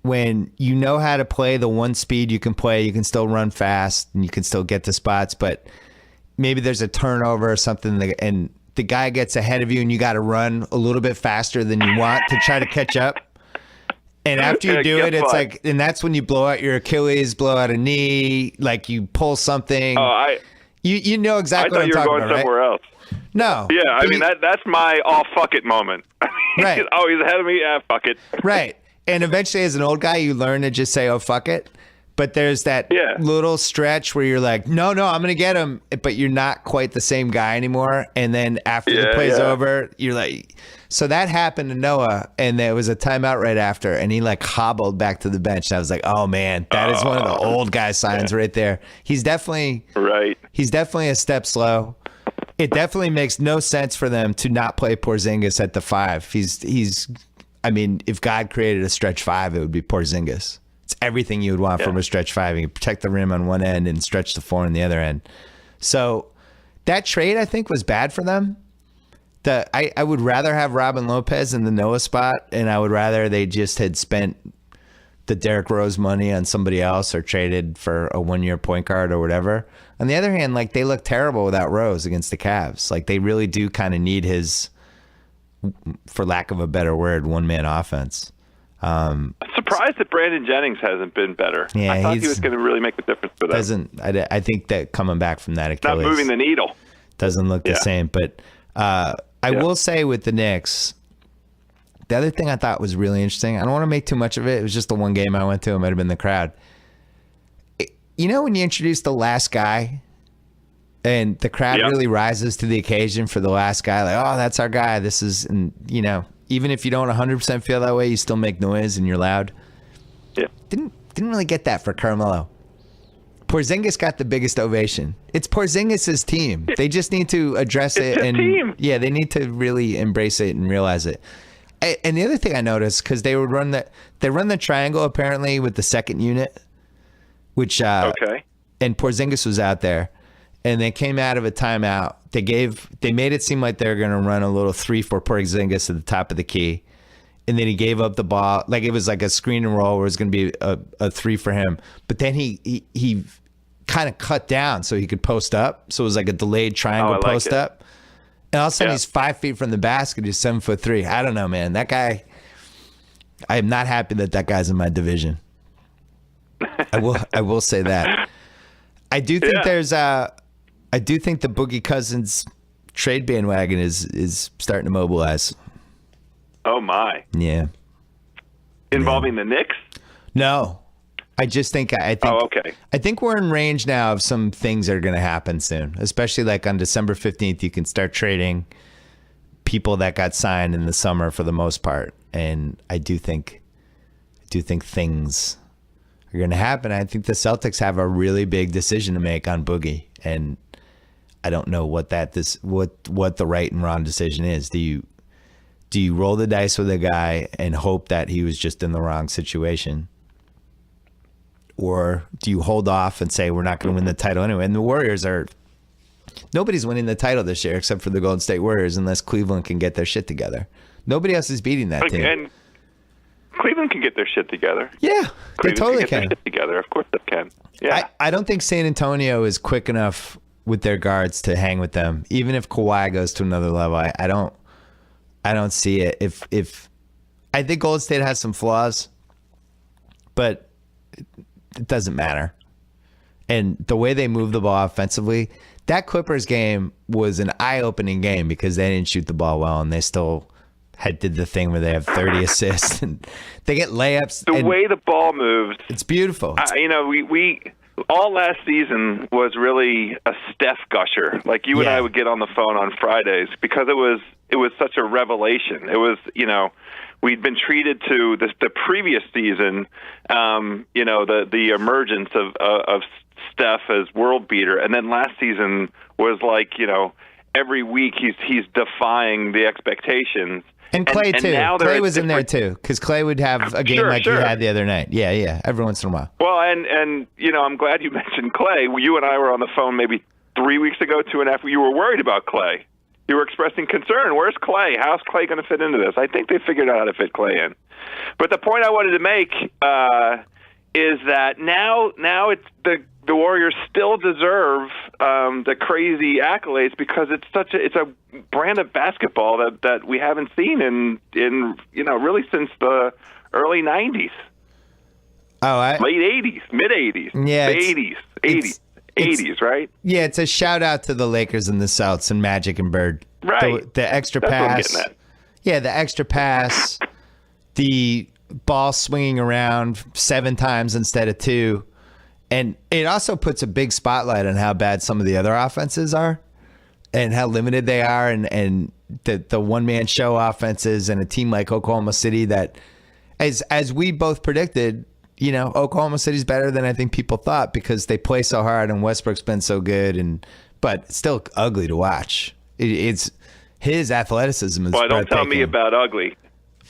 when you know how to play the one speed you can play, you can still run fast and you can still get to spots, but maybe there's a turnover or something and the guy gets ahead of you and you got to run a little bit faster than you want to try to catch up. And after you do it, it's like, and that's when you blow out your Achilles, blow out a knee, like you pull something. Oh, you know exactly what I'm talking about, right? I thought you were going somewhere else. No. Yeah, I mean, that's my fuck it moment. Right. Oh, he's ahead of me? Yeah, fuck it. Right. And eventually, as an old guy, you learn to just say, oh, fuck it. But there's that little stretch where you're like, no, I'm going to get him. But you're not quite the same guy anymore. And then after the play's over, you're like, so that happened to Noah. And there was a timeout right after. And he like hobbled back to the bench. And I was like, oh, man, that is one of the old guy signs right there. He's definitely a step slow. It definitely makes no sense for them to not play Porzingis at the 5. I mean, if God created a stretch 5, it would be Porzingis. It's everything you would want from a stretch 5. You can protect the rim on one end and stretch the 4 on the other end. So that trade, I think, was bad for them. I would rather have Robin Lopez in the Noah spot, and I would rather they just had spent the Derrick Rose money on somebody else or traded for a 1-year point guard or whatever. On the other hand, like, they look terrible without Rose against the Cavs. Like, they really do kind of need his, for lack of a better word, one-man offense. I'm surprised that Brandon Jennings hasn't been better. Yeah, I thought he was going to really make a difference for them. I think that coming back from that Achilles, not moving the needle, doesn't look the same. But I will say with the Knicks, the other thing I thought was really interesting, I don't want to make too much of it. It was just the one game I went to. It might have been the crowd. You know when you introduce the last guy and the crowd really rises to the occasion for the last guy, like, oh, that's our guy. This is, and even if you don't 100% feel that way, you still make noise and you're loud. Yeah. Didn't really get that for Carmelo. Porzingis got the biggest ovation. It's Porzingis' team. They just need to address it. It's team. Yeah, they need to really embrace it and realize it. And the other thing I noticed, because they run the triangle apparently with the second unit, which and Porzingis was out there, and they came out of a timeout. They made it seem like they were going to run a little 3 for Porzingis at the top of the key, and then he gave up the ball. Like it was like a screen and roll where it was going to be a 3 for him. But then he kind of cut down so he could post up. So it was like a delayed triangle post up. And all of a sudden he's 5 feet from the basket. He's 7'3". I don't know, man. That guy. I am not happy that guy's in my division. I will say that. I do think I do think the Boogie Cousins trade bandwagon is starting to mobilize. Oh my. Yeah. Involving the Knicks? No. I just think okay. I think we're in range now of some things that are going to happen soon, especially like on December 15th you can start trading people that got signed in the summer for the most part, and I do think things are going to happen. I think the Celtics have a really big decision to make on Boogie, and I don't know what the right and wrong decision is. Do you roll the dice with a guy and hope that he was just in the wrong situation? Or do you hold off and say we're not going to win the title anyway? And the Warriors nobody's winning the title this year except for the Golden State Warriors unless Cleveland can get their shit together. Nobody else is beating that team. And Cleveland can get their shit together. Yeah, they totally can. Get their shit together. Of course they can. Yeah. I don't think San Antonio is quick enough with their guards to hang with them. Even if Kawhi goes to another level, I don't see it. If I think Golden State has some flaws, but it doesn't matter. And the way they move the ball offensively, that Clippers game was an eye-opening game because they didn't shoot the ball well, and they still did the thing where they have 30 assists and they get layups. The way the ball moves, it's beautiful. We all last season was really a Steph gusher. Like you and I would get on the phone on Fridays because it was such a revelation. It was, we'd been treated to the previous season, the emergence of Steph as world beater, and then last season was like, every week he's defying the expectations. And Clay too. Clay was in there too, because Clay would have a game he had the other night. Yeah, every once in a while. Well, and I'm glad you mentioned Clay. You and I were on the phone maybe 3 weeks ago, 2.5. You were worried about Clay. You were expressing concern. Where's Clay? How's Clay going to fit into this? I think they figured out how to fit Clay in. But the point I wanted to make is that now it's the Warriors still deserve the crazy accolades because it's a brand of basketball that we haven't seen in really since the early 90s. Late 80s, mid 80s, yeah, the 80s, right? Yeah, it's a shout out to the Lakers and the Celtics and Magic and Bird. Right. The extra That's pass. What I'm getting at. Yeah, the extra pass, the ball swinging around 7 times instead of 2. And it also puts a big spotlight on how bad some of the other offenses are and how limited they are, and the one-man show offenses, and a team like Oklahoma City that, as we both predicted, Oklahoma City's better than I think people thought because they play so hard and Westbrook's been so good, but it's still ugly to watch. It's his athleticism is. Well, don't tell me about ugly.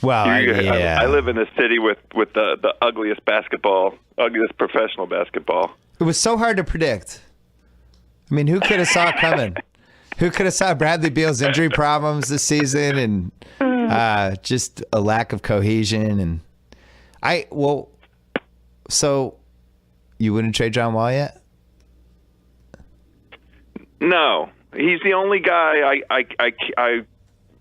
Well, I live in a city with the ugliest professional basketball. It was so hard to predict. I mean, who could have saw it coming? Who could have saw Bradley Beal's injury problems this season and just a lack of cohesion? So you wouldn't trade John Wall yet? No, he's the only guy I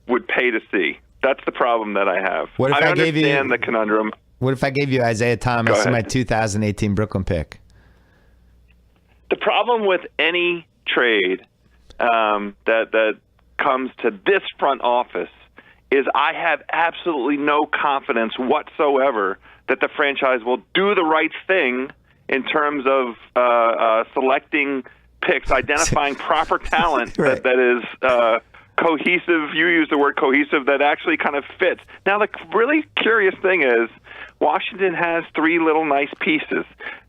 would pay to see. That's the problem that I have. What if I gave you understand the conundrum? What if I gave you Isaiah Thomas in my 2018 Brooklyn pick? The problem with any trade that comes to this front office is I have absolutely no confidence whatsoever that the franchise will do the right thing in terms of selecting picks, identifying proper talent right. that is cohesive. You use the word cohesive, that actually kind of fits. Now, the really curious thing is Washington has 3 little nice pieces.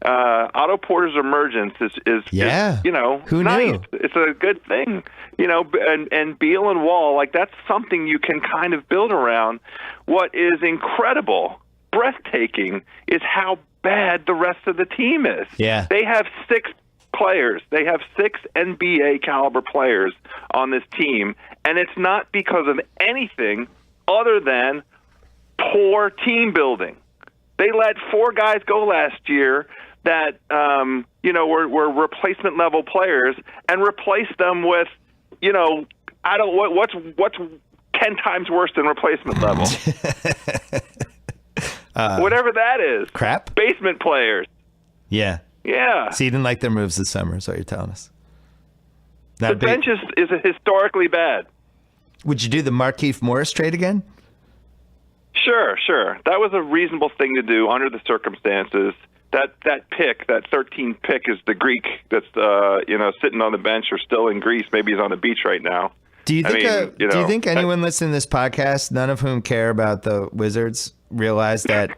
Otto Porter's emergence is Who nice. knew? It's a good thing, and Beal and Wall, like that's something you can kind of build around. What is incredible, breathtaking, is how bad the rest of the team is. Yeah. They have 6 players. They have 6 NBA caliber players on this team, and it's not because of anything other than poor team building. They let 4 guys go last year that were replacement level players, and replaced them with what's 10 times worse than replacement level. Whatever that is. Crap? Basement players. Yeah. Yeah. So you didn't like their moves this summer, is what you're telling us. The bench is historically bad. Would you do the Markieff Morris trade again? Sure. That was a reasonable thing to do under the circumstances. That pick, that 13th pick, is the Greek that's sitting on the bench or still in Greece. Maybe he's on the beach right now. Do you think anyone listening to this podcast, none of whom care about the Wizards, realize that?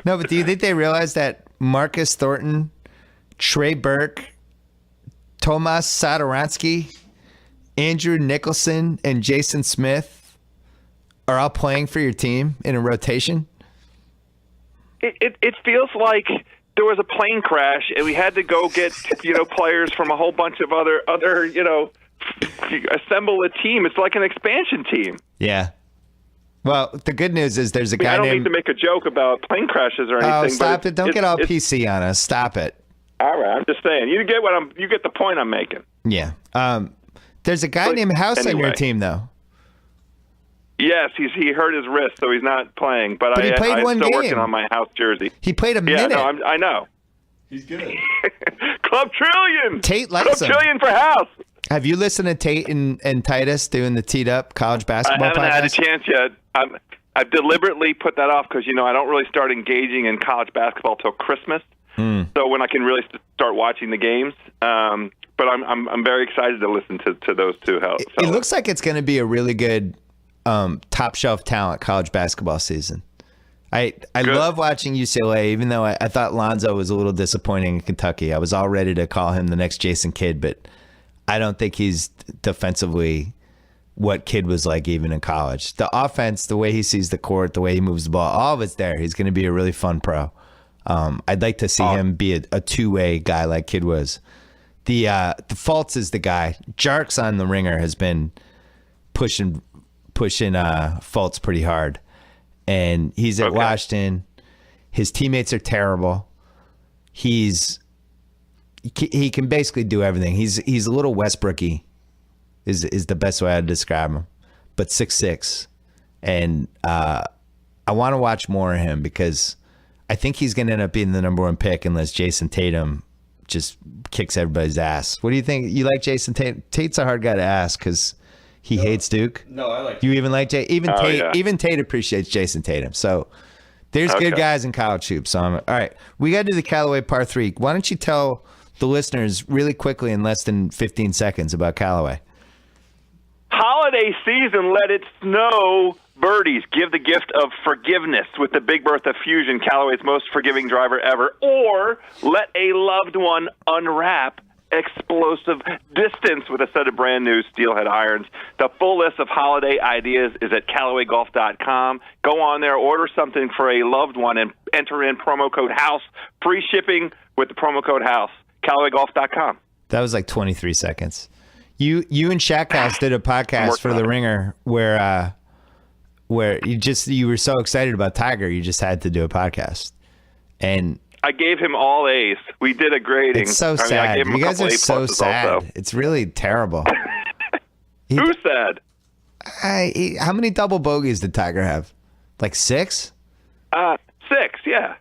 No, but do you think they realize that Marcus Thornton, Trey Burke, Tomas Satoransky, Andrew Nicholson, and Jason Smith are all playing for your team in a rotation? It feels like there was a plane crash and we had to go get players from a whole bunch of other assemble a team. It's like an expansion team. Yeah. Well, the good news is there's a guy named... I don't need to make a joke about plane crashes or anything. Oh, stop it! Don't get all PC on us. Stop it. All right, I'm just saying. You get the point I'm making. Yeah. There's a guy named House on your team, though. Yes, he hurt his wrist, so he's not playing. But he played I'm one still game. working on my House jersey. He played a minute. Yeah, no, I know. He's good. Club Trillion. Tate likes Club him. Trillion for House. Have you listened to Tate and Titus doing the Teed Up college basketball podcast? I haven't had a chance yet. I've deliberately put that off because I don't really start engaging in college basketball till Christmas. So when I can really start watching the games. But I'm very excited to listen to those two. It looks like it's going to be a really good top shelf talent college basketball season. I love watching UCLA, even though I thought Lonzo was a little disappointing in Kentucky. I was all ready to call him the next Jason Kidd, but I don't think he's defensively what Kidd was like even in college. The offense, the way he sees the court, the way he moves the ball, all of it's there. He's going to be a really fun pro. I'd like to see him be a two-way guy like Kidd was. The Fultz is the guy. Jarks on the Ringer has been pushing Fultz pretty hard. And he's at Washington. His teammates are terrible. He can basically do everything. He's a little Westbrooky is the best way I'd describe him, but 6'6". And I want to watch more of him because I think he's going to end up being the number 1 pick unless Jason Tatum just kicks everybody's ass. What do you think? You like Jason Tatum? Tate's a hard guy to ask because he hates Duke. No, I like you. Even like Tate? Yeah. Even Tate appreciates Jason Tatum. So there's good guys in college hoops. So all right, we got to do the Callaway Par 3. Why don't you tell the listeners really quickly in less than 15 seconds about Callaway? Holiday season, let it snow. Birdies, give the gift of forgiveness with the Big Bertha Fusion, Callaway's most forgiving driver ever. Or let a loved one unwrap explosive distance with a set of brand new steelhead irons. The full list of holiday ideas is at CallawayGolf.com. Go on there, order something for a loved one, and enter in promo code HOUSE. Free shipping with the promo code HOUSE. CallawayGolf.com. That was like 23 seconds. You and Shackhouse did a podcast for The Ringer where you were so excited about Tiger, you just had to do a podcast. And I gave him all A's. We did a grading. It's so sad. I gave him you guys are so sad. Also. It's really terrible. Who's sad? How many double bogeys did Tiger have? Like 6? 6, yeah.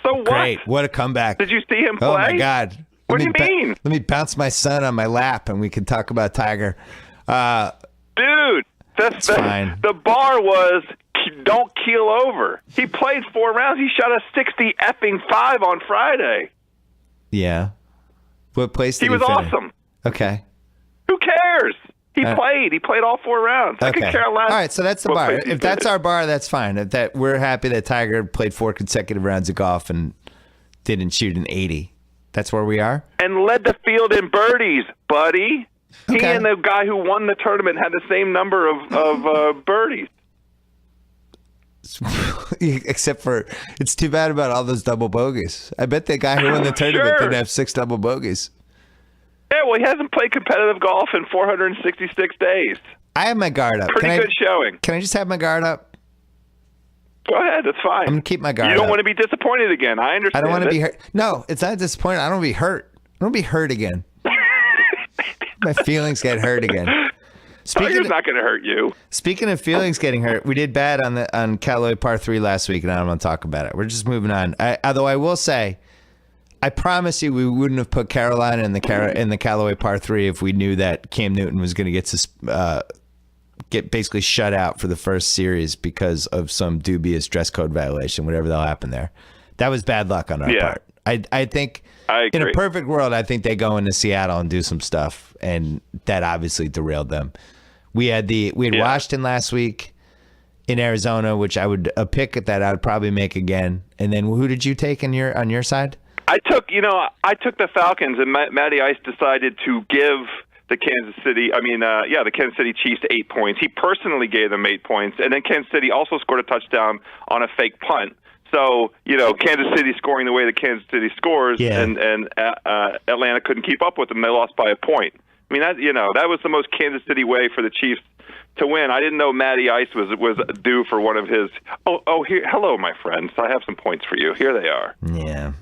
So what? Great. What a comeback. Did you see him play? Oh, my God. What do you mean? Let me bounce my son on my lap and we can talk about Tiger. Dude, the bar was don't keel over. He played 4 rounds. He shot a 60-5 on Friday. Yeah. What place did he was finish? Awesome. Okay. Who cares? He played. He played all 4 rounds. I could care less. All right, so that's the bar. If that's our bar, that's fine. That we're happy that Tiger played 4 consecutive rounds of golf and didn't shoot an 80. That's where we are? And led the field in birdies, buddy. Okay. He and the guy who won the tournament had the same number of birdies. Except for, it's too bad about all those double bogeys. I bet the guy who won the tournament didn't have 6 double bogeys. Yeah, well, he hasn't played competitive golf in 466 days. I have my guard up. Pretty good showing. Can I just have my guard up? Go ahead, that's fine. I'm going to keep my guard up. You don't want to be disappointed again. I understand. I don't want to be hurt. No, it's not disappointing. I don't want to be hurt. I don't want to be hurt again. My feelings get hurt again. Tiger's not going to hurt you. Speaking of feelings getting hurt, we did bad on Callaway Par 3 last week, and I don't want to talk about it. We're just moving on. Although I will say, I promise you we wouldn't have put Carolina in the Callaway Par 3 if we knew that Cam Newton was going to get basically shut out for the first series because of some dubious dress code violation, whatever that'll happen there. That was bad luck on our part. I think in a perfect world, I think they go into Seattle and do some stuff, and that obviously derailed them. We had Washington last week in Arizona, which I would a pick that I would probably make again. And then who did you take on your side? I took the Falcons, and Matty Ice decided to give the Kansas City Chiefs 8 points. He personally gave them 8 points, and then Kansas City also scored a touchdown on a fake punt. So, Kansas City scoring the way that Kansas City scores, and Atlanta couldn't keep up with them. They lost by a point. I mean, that was the most Kansas City way for the Chiefs to win. I didn't know Matty Ice was due for one of his. Here, hello, my friends. I have some points for you. Here they are. Yeah.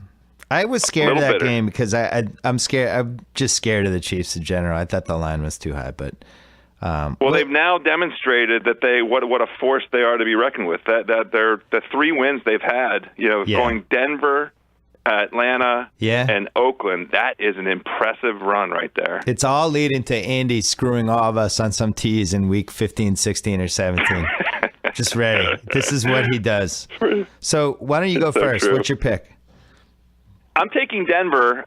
I was scared of that game because I'm scared. I'm just scared of the Chiefs in general. I thought the line was too high, but they've now demonstrated that what a force they are to be reckoned with. That they're the 3 wins they've had. Going Denver, Atlanta, and Oakland. That is an impressive run right there. It's all leading to Andy screwing all of us on some tees in week 15, 16, or 17. Just ready. This is what he does. So why don't you go first? True. What's your pick? I'm taking Denver.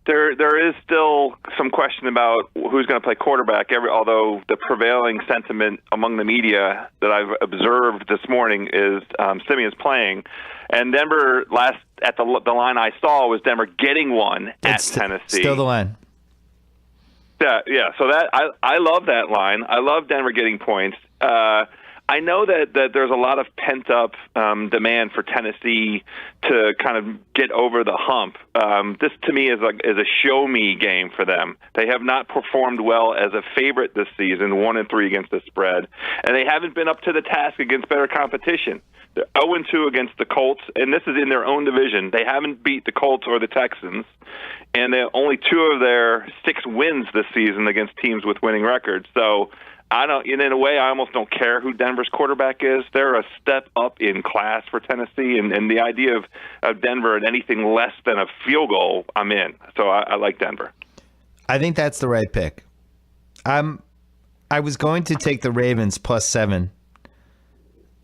There is still some question about who's going to play quarterback. Although the prevailing sentiment among the media that I've observed this morning is Simeon's playing, and Denver at the line I saw was Denver getting one at Tennessee. Still the line. Yeah. So I love that line. I love Denver getting points. I know that there's a lot of pent-up demand for Tennessee to kind of get over the hump. This, to me, is a show-me game for them. They have not performed well as a favorite this season, 1-3 against the spread, and they haven't been up to the task against better competition. They're 0-2 against the Colts, and this is in their own division. They haven't beat the Colts or the Texans, and they're only 2 of their 6 wins this season against teams with winning records. So in a way, I almost don't care who Denver's quarterback is. They're a step up in class for Tennessee, and the idea of Denver at anything less than a field goal, I'm in. So I like Denver. I think that's the right pick. I was going to take the Ravens +7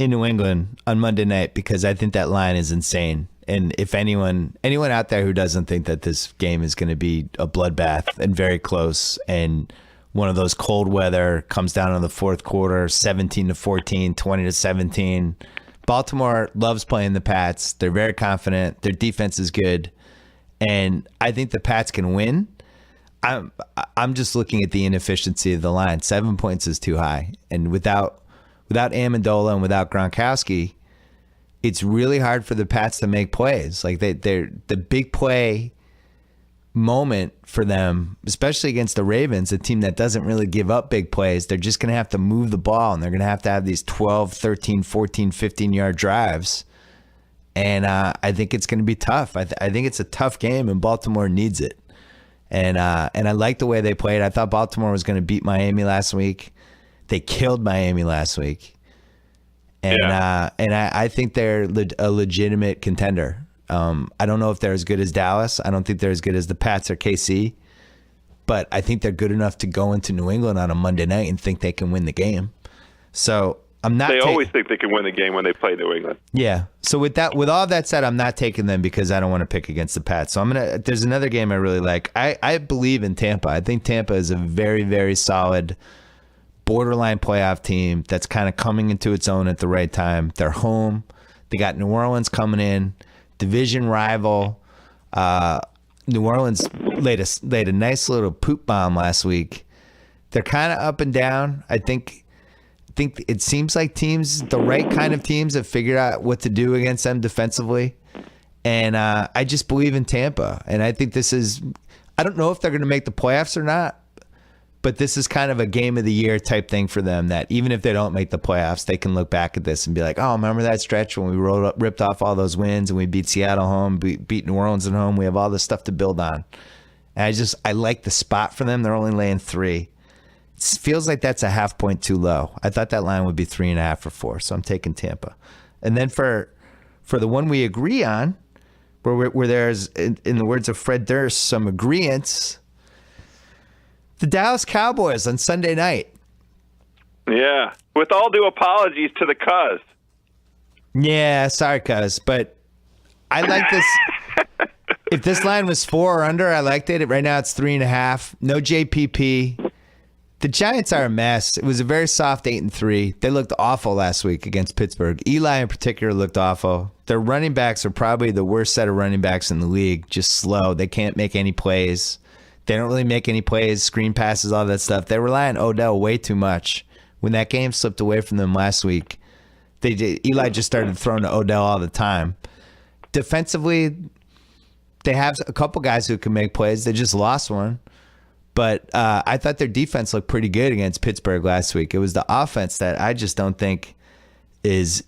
in New England on Monday night because I think that line is insane. And if anyone out there who doesn't think that this game is going to be a bloodbath and very close and one of those cold weather comes down in the fourth quarter, 17-14, 20-17. Baltimore loves playing the Pats. They're very confident. Their defense is good, and I think the Pats can win. I'm just looking at the inefficiency of the line. 7 points is too high, and without Amendola and without Gronkowski, it's really hard for the Pats to make plays. Like they're the big play moment for them, especially against the Ravens, a team that doesn't really give up big plays. They're just going to have to move the ball, and they're going to have these 12, 13, 14, 15-yard drives. And I think it's going to be tough. I think it's a tough game, and Baltimore needs it. And I like the way they played. I thought Baltimore was going to beat Miami last week. They killed Miami last week. And I think they're a legitimate contender. I don't know if they're as good as Dallas. I don't think they're as good as the Pats or KC, but I think they're good enough to go into New England on a Monday night and think they can win the game. So I'm not. They always think they can win the game when they play New England. Yeah. So with all that said, I'm not taking them because I don't want to pick against the Pats. So there's another game I really like. I believe in Tampa. I think Tampa is a very, very solid borderline playoff team that's kind of coming into its own at the right time. They're home. They got New Orleans coming in. Division rival. New Orleans laid a nice little poop bomb last week. They're kind of up and down. I think think it seems like the right kind of teams have figured out what to do against them defensively. And I just believe in Tampa. And I think I don't know if they're going to make the playoffs or not, but this is kind of a game of the year type thing for them, that even if they don't make the playoffs, they can look back at this and be like, oh, remember that stretch when we ripped off all those wins and we beat Seattle home, beat New Orleans at home. We have all this stuff to build on. And I like the spot for them. They're only laying 3. It feels like that's a half point too low. I thought that line would be 3.5 or 4, so I'm taking Tampa. And then for the one we agree on, where there's, in the words of Fred Durst, some agreeance, the Dallas Cowboys on Sunday night. Yeah, with all due apologies to the Cuz. Yeah, sorry, Cuz, but I like this. If this line was 4 or under, I liked it. Right now it's 3.5. No JPP. The Giants are a mess. It was a very soft 8-3. They looked awful last week against Pittsburgh. Eli in particular looked awful. Their running backs are probably the worst set of running backs in the league. Just slow. They can't make any plays. They don't really make any plays, screen passes, all that stuff. They rely on Odell way too much. When that game slipped away from them last week, Eli just started throwing to Odell all the time. Defensively, they have a couple guys who can make plays. They just lost one. But I thought their defense looked pretty good against Pittsburgh last week. It was the offense that I just don't think is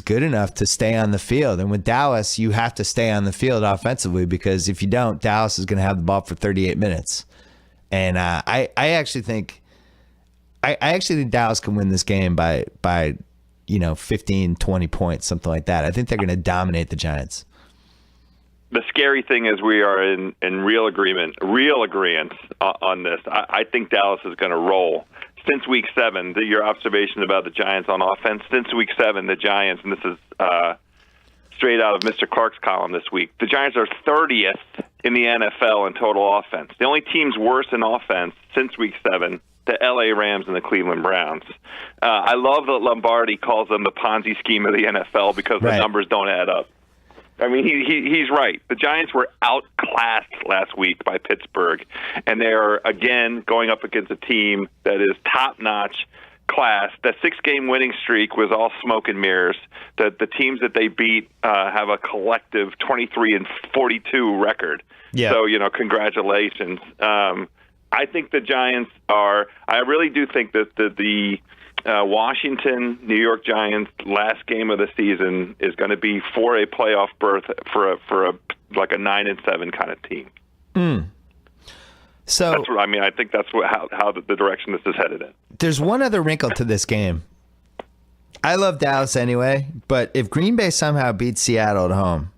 good enough to stay on the field. And with Dallas, you have to stay on the field offensively, because if you don't, Dallas is going to have the ball for 38 minutes. And I actually think Dallas can win this game by 15, 20 points, something like that. I think they're going to dominate the Giants. The scary thing is we are in real agreement on this. I think Dallas is going to roll. Since week 7, your observation about the Giants on offense, since week 7, the Giants, and this is straight out of Mr. Clark's column this week, the Giants are 30th in the NFL in total offense. The only teams worse in offense since week 7, the L.A. Rams and the Cleveland Browns. I love that Lombardi calls them the Ponzi scheme of the NFL because the numbers don't add up. I mean, he's right. The Giants were outclassed last week by Pittsburgh, and they are, again, going up against a team that is top-notch class. The 6-game winning streak was all smoke and mirrors. The teams that they beat have a collective 23-42 record. Yeah. So, congratulations. I think the Giants are – I really do think that the Washington, New York Giants last game of the season is going to be for a playoff berth for a 9-7 kind of team. So that's what I mean. I think that's how the direction this is headed in. There's one other wrinkle to this game. I love Dallas anyway, but if Green Bay somehow beats Seattle at home,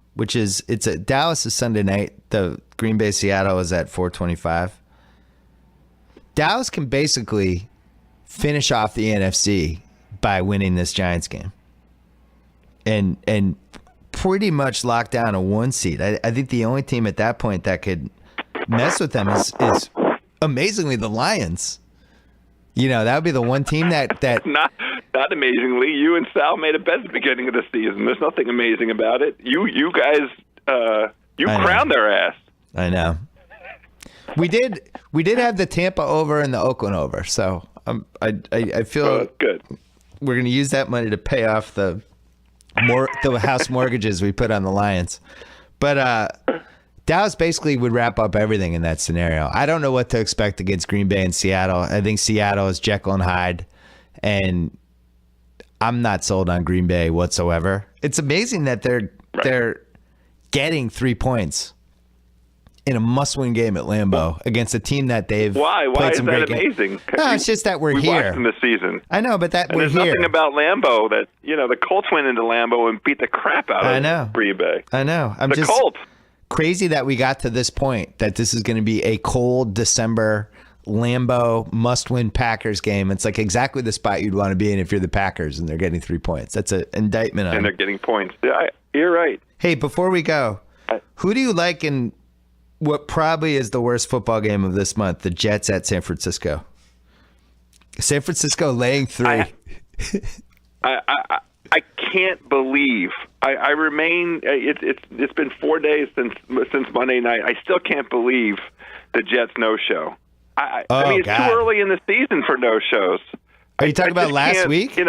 Dallas is Sunday night, the Green Bay Seattle is at 4:25. Dallas can basically finish off the NFC by winning this Giants game and pretty much lock down a 1 seed. I think the only team at that point that could mess with them is amazingly the Lions. That would be the one team that not amazingly, you and Sal made a bet at the beginning of the season. There's nothing amazing about it. You guys crowned their ass. I know. We did have the Tampa over and the Oakland over, so I feel good. We're going to use that money to pay off the house mortgages we put on the Lions. But Dallas basically would wrap up everything in that scenario. I don't know what to expect against Green Bay and Seattle. I think Seattle is Jekyll and Hyde, and I'm not sold on Green Bay whatsoever. It's amazing that they're getting 3 points in a must-win game at Lambeau against a team that they've played some great games. Why is that amazing? No, it's just that we're we here. Watched them this season. I know, but we're there's here. Nothing about Lambeau that the Colts went into Lambeau and beat the crap out of Green Bay. I know. I'm just Colts. Crazy that we got to this point, that this is going to be a cold December Lambeau must-win Packers game. It's like exactly the spot you'd want to be in if you're the Packers and they're getting 3 points. That's an indictment on. And they're getting points. Yeah, you're right. Hey, before we go, who do you like in what probably is the worst football game of this month? The Jets at San Francisco. San Francisco laying 3. I can't believe. I remain. It's been 4 days since Monday night. I still can't believe the Jets no show. I mean, it's too early in the season for no shows. Are you talking about last week?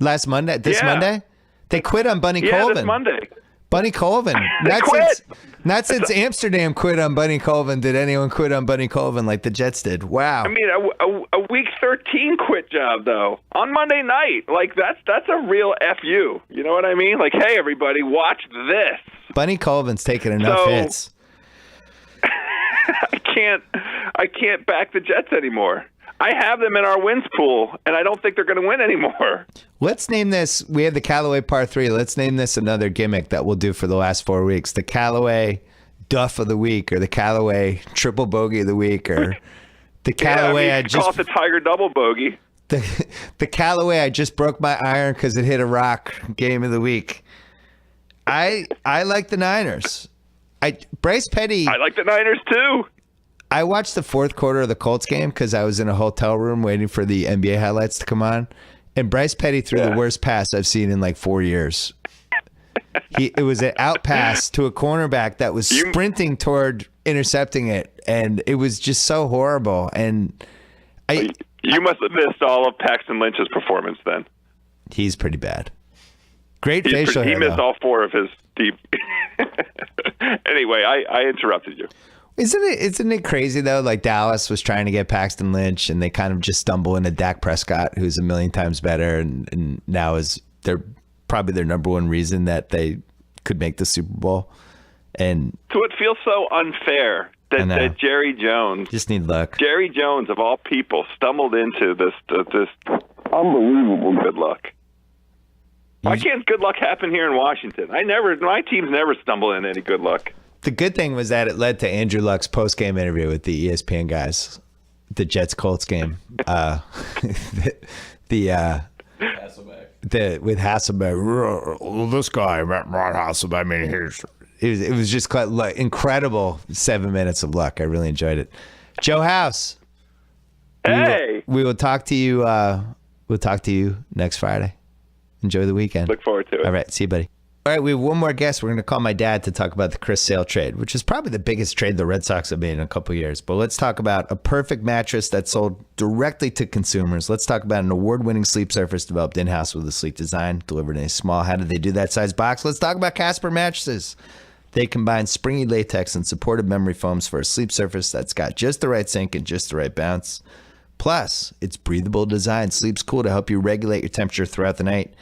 Last Monday? This Monday? They quit on Bunny Colvin. Yeah, this Monday. Bunny Colvin. Not since Amsterdam quit on Bunny Colvin did anyone quit on Bunny Colvin like the Jets did. Wow. I mean, a week 13 quit job though on Monday night. Like that's a real FU. You know what I mean? Like, hey everybody, watch this. Bunny Colvin's taking enough hits. I can't back the Jets anymore. I have them in our wins pool, and I don't think they're going to win anymore. Let's name this. We had the Callaway Par 3. Let's name this another gimmick that we'll do for the last 4 weeks. The Callaway Duff of the Week, or the Callaway Triple Bogey of the Week, or the Callaway call it the Tiger Double Bogey. The Callaway I just broke my iron because it hit a rock game of the week. I like the Niners. Bryce Petty. I like the Niners too. I watched the fourth quarter of the Colts game because I was in a hotel room waiting for the NBA highlights to come on. And Bryce Petty threw the worst pass I've seen in like 4 years. It was an out pass to a cornerback that was sprinting toward intercepting it. And it was just so horrible. And you must have missed all of Paxton Lynch's performance then. He's pretty bad. Great facial hair. He missed all 4 of his deep. Anyway, I interrupted you. Isn't it crazy though? Like Dallas was trying to get Paxton Lynch, and they kind of just stumble into Dak Prescott, who's a million times better, and now is probably their number one reason that they could make the Super Bowl. And so it feels so unfair that Jerry Jones just need luck. Jerry Jones of all people stumbled into this unbelievable good luck. Why can't good luck happen here in Washington? My teams never stumble into any good luck. The good thing was that it led to Andrew Luck's post-game interview with the ESPN guys, the Jets-Colts game. With Hasselbeck. This guy, Ron Hasselbeck, I mean, it was just like incredible 7 minutes of luck. I really enjoyed it. Joe House. Hey. We will talk to you. We'll talk to you next Friday. Enjoy the weekend. Look forward to it. All right. See you, buddy. All right, we have one more guest. We're going to call my dad to talk about the Chris Sale trade, which is probably the biggest trade the Red Sox have made in a couple of years. But let's talk about a perfect mattress that's sold directly to consumers. Let's talk about an award-winning sleep surface developed in-house with a sleek design, delivered in a small. How did they do that size box? Let's talk about Casper mattresses. They combine springy latex and supportive memory foams for a sleep surface that's got just the right sink and just the right bounce. Plus, its breathable design sleeps cool to help you regulate your temperature throughout the night.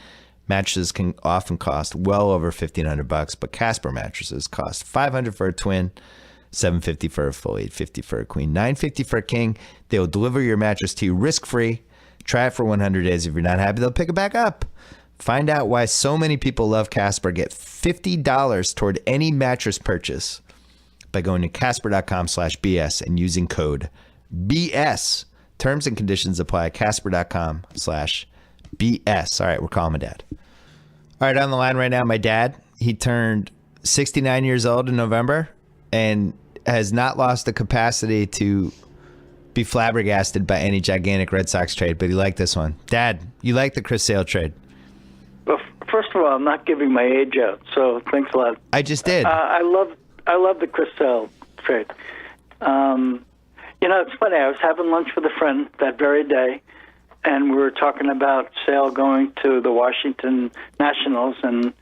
Mattresses can often cost well over $1,500, but Casper mattresses cost $500 for a twin, $750 for a full, $850 for a queen, $950 for a king. They will deliver your mattress to you risk-free. Try it for 100 days. If you're not happy, they'll pick it back up. Find out why so many people love Casper. Get $50 toward any mattress purchase by going to casper.com/BS and using code BS. Terms and conditions apply. Casper.com/BS. All right, we're calling my dad. All right, on the line right now, my dad. He turned 69 years old in November and has not lost the capacity to be flabbergasted by any gigantic Red Sox trade, but he liked this one. Dad, you like the Chris Sale trade? Well, first of all, I'm not giving my age out, so thanks a lot. I just did. I love the Chris Sale trade. It's funny. I was having lunch with a friend that very day, and we were talking about Sale going to the Washington Nationals and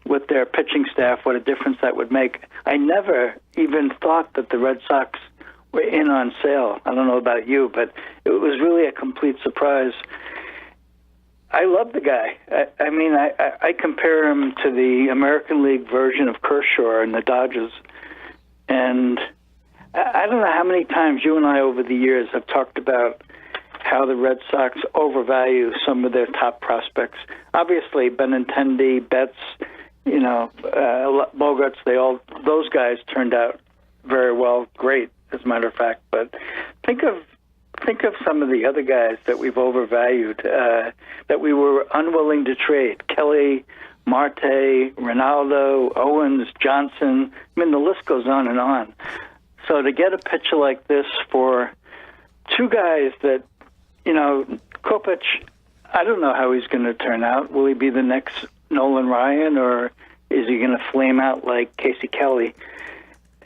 with their pitching staff, what a difference that would make. I never even thought that the Red Sox were in on Sale. I don't know about you, but it was really a complete surprise. I love the guy. I compare him to the American League version of Kershaw and the Dodgers. And I don't know how many times you and I over the years have talked about how the Red Sox overvalue some of their top prospects. Obviously, Benintendi, Betts, Bogarts, those guys turned out very well, great, as a matter of fact. But think of some of the other guys that we've overvalued, that we were unwilling to trade. Kelly, Marte, Ronaldo, Owens, Johnson. I mean, the list goes on and on. So to get a pitcher like this for two guys that, Kopech, I don't know how he's going to turn out. Will he be the next Nolan Ryan, or is he going to flame out like Casey Kelly?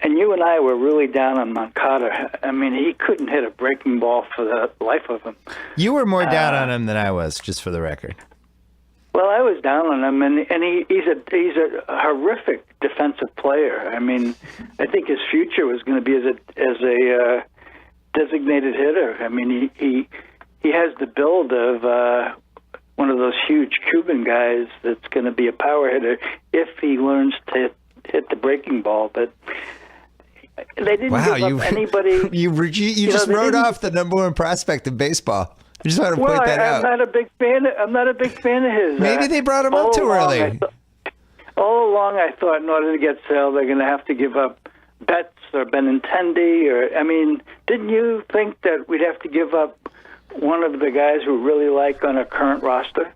And you and I were really down on Moncada. I mean, he couldn't hit a breaking ball for the life of him. You were more down on him than I was, just for the record. Well, I was down on him, and he's a horrific defensive player. I mean, I think his future was going to be as a designated hitter. I mean, he has the build of one of those huge Cuban guys that's going to be a power hitter if he learns to hit the breaking ball. But they didn't give up anybody. You just wrote off the number one prospect in baseball. I just want to point that out. I'm not a big fan of his. Maybe they brought him up too early. All along, I thought in order to get Sale, they're going to have to give up Betts or Benintendi. I mean, didn't you think that we'd have to give up one of the guys we really like on our current roster?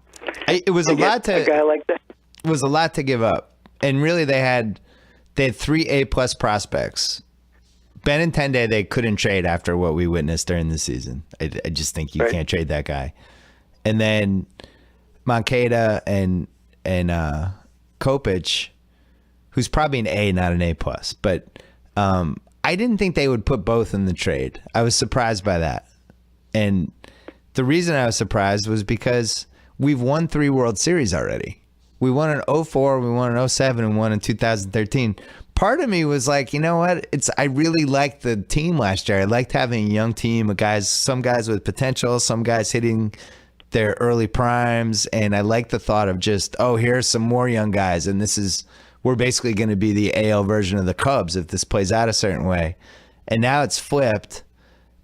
It was a lot to a guy like that. It was a lot to give up, and really they had 3 A+ prospects. Benintendi they couldn't trade after what we witnessed during the season. I just think you can't trade that guy. And then Moncada and Kopech, who's probably an A, not an A+. But I didn't think they would put both in the trade. I was surprised by that. And the reason I was surprised was because we've won 3 World Series already. We won in 2004, we won in 2007, and won in 2013. Part of me was like, you know what? I really liked the team last year. I liked having a young team of guys, some guys with potential, some guys hitting their early primes, and I like the thought of just, here's some more young guys, and we're basically going to be the AL version of the Cubs if this plays out a certain way. And now it's flipped,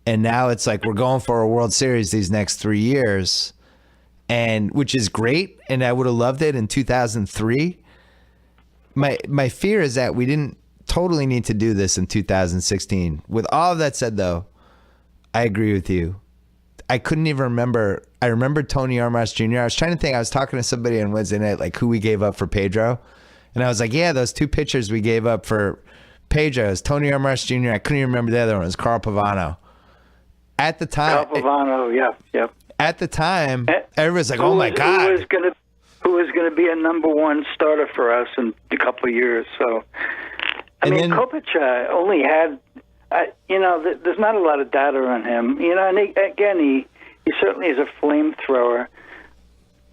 and now it's like we're going for a World Series these next 3 years, and which is great, and I would have loved it in 2003. My fear is that we didn't totally need to do this in 2016. With all of that said, though, I agree with you. I couldn't even remember. I remember Tony Armas Jr. I was trying to think. I was talking to somebody on Wednesday night, like who we gave up for Pedro. And I was like, yeah, those 2 pitchers we gave up for Pedro is Tony Armas Jr. I couldn't even remember the other one. It was Carl Pavano. At the time. Carl Pavano, yeah. At the time, everybody's like, oh, my God. Who was going to be a number 1 starter for us in a couple of years. So, Kopech only had, there's not a lot of data on him. And he certainly is a flamethrower.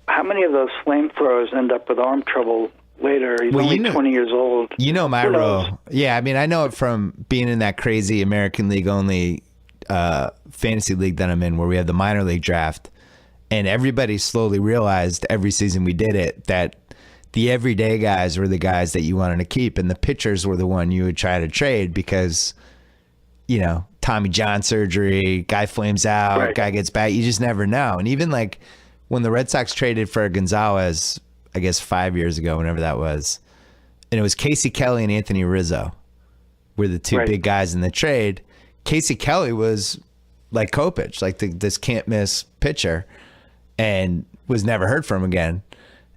How many of those flamethrowers end up with arm trouble later? He's only 20 years old. You know my role. Yeah, I know it from being in that crazy American League only fantasy league that I'm in, where we have the minor league draft. And everybody slowly realized every season we did it that the everyday guys were the guys that you wanted to keep, and the pitchers were the one you would try to trade because, Tommy John surgery, guy flames out, guy gets back. You just never know. And even like when the Red Sox traded for Gonzalez, I guess 5 years ago, whenever that was, and it was Casey Kelly and Anthony Rizzo were the 2 big guys in the trade. Casey Kelly was like Kopech, like this can't miss pitcher, and was never heard from again.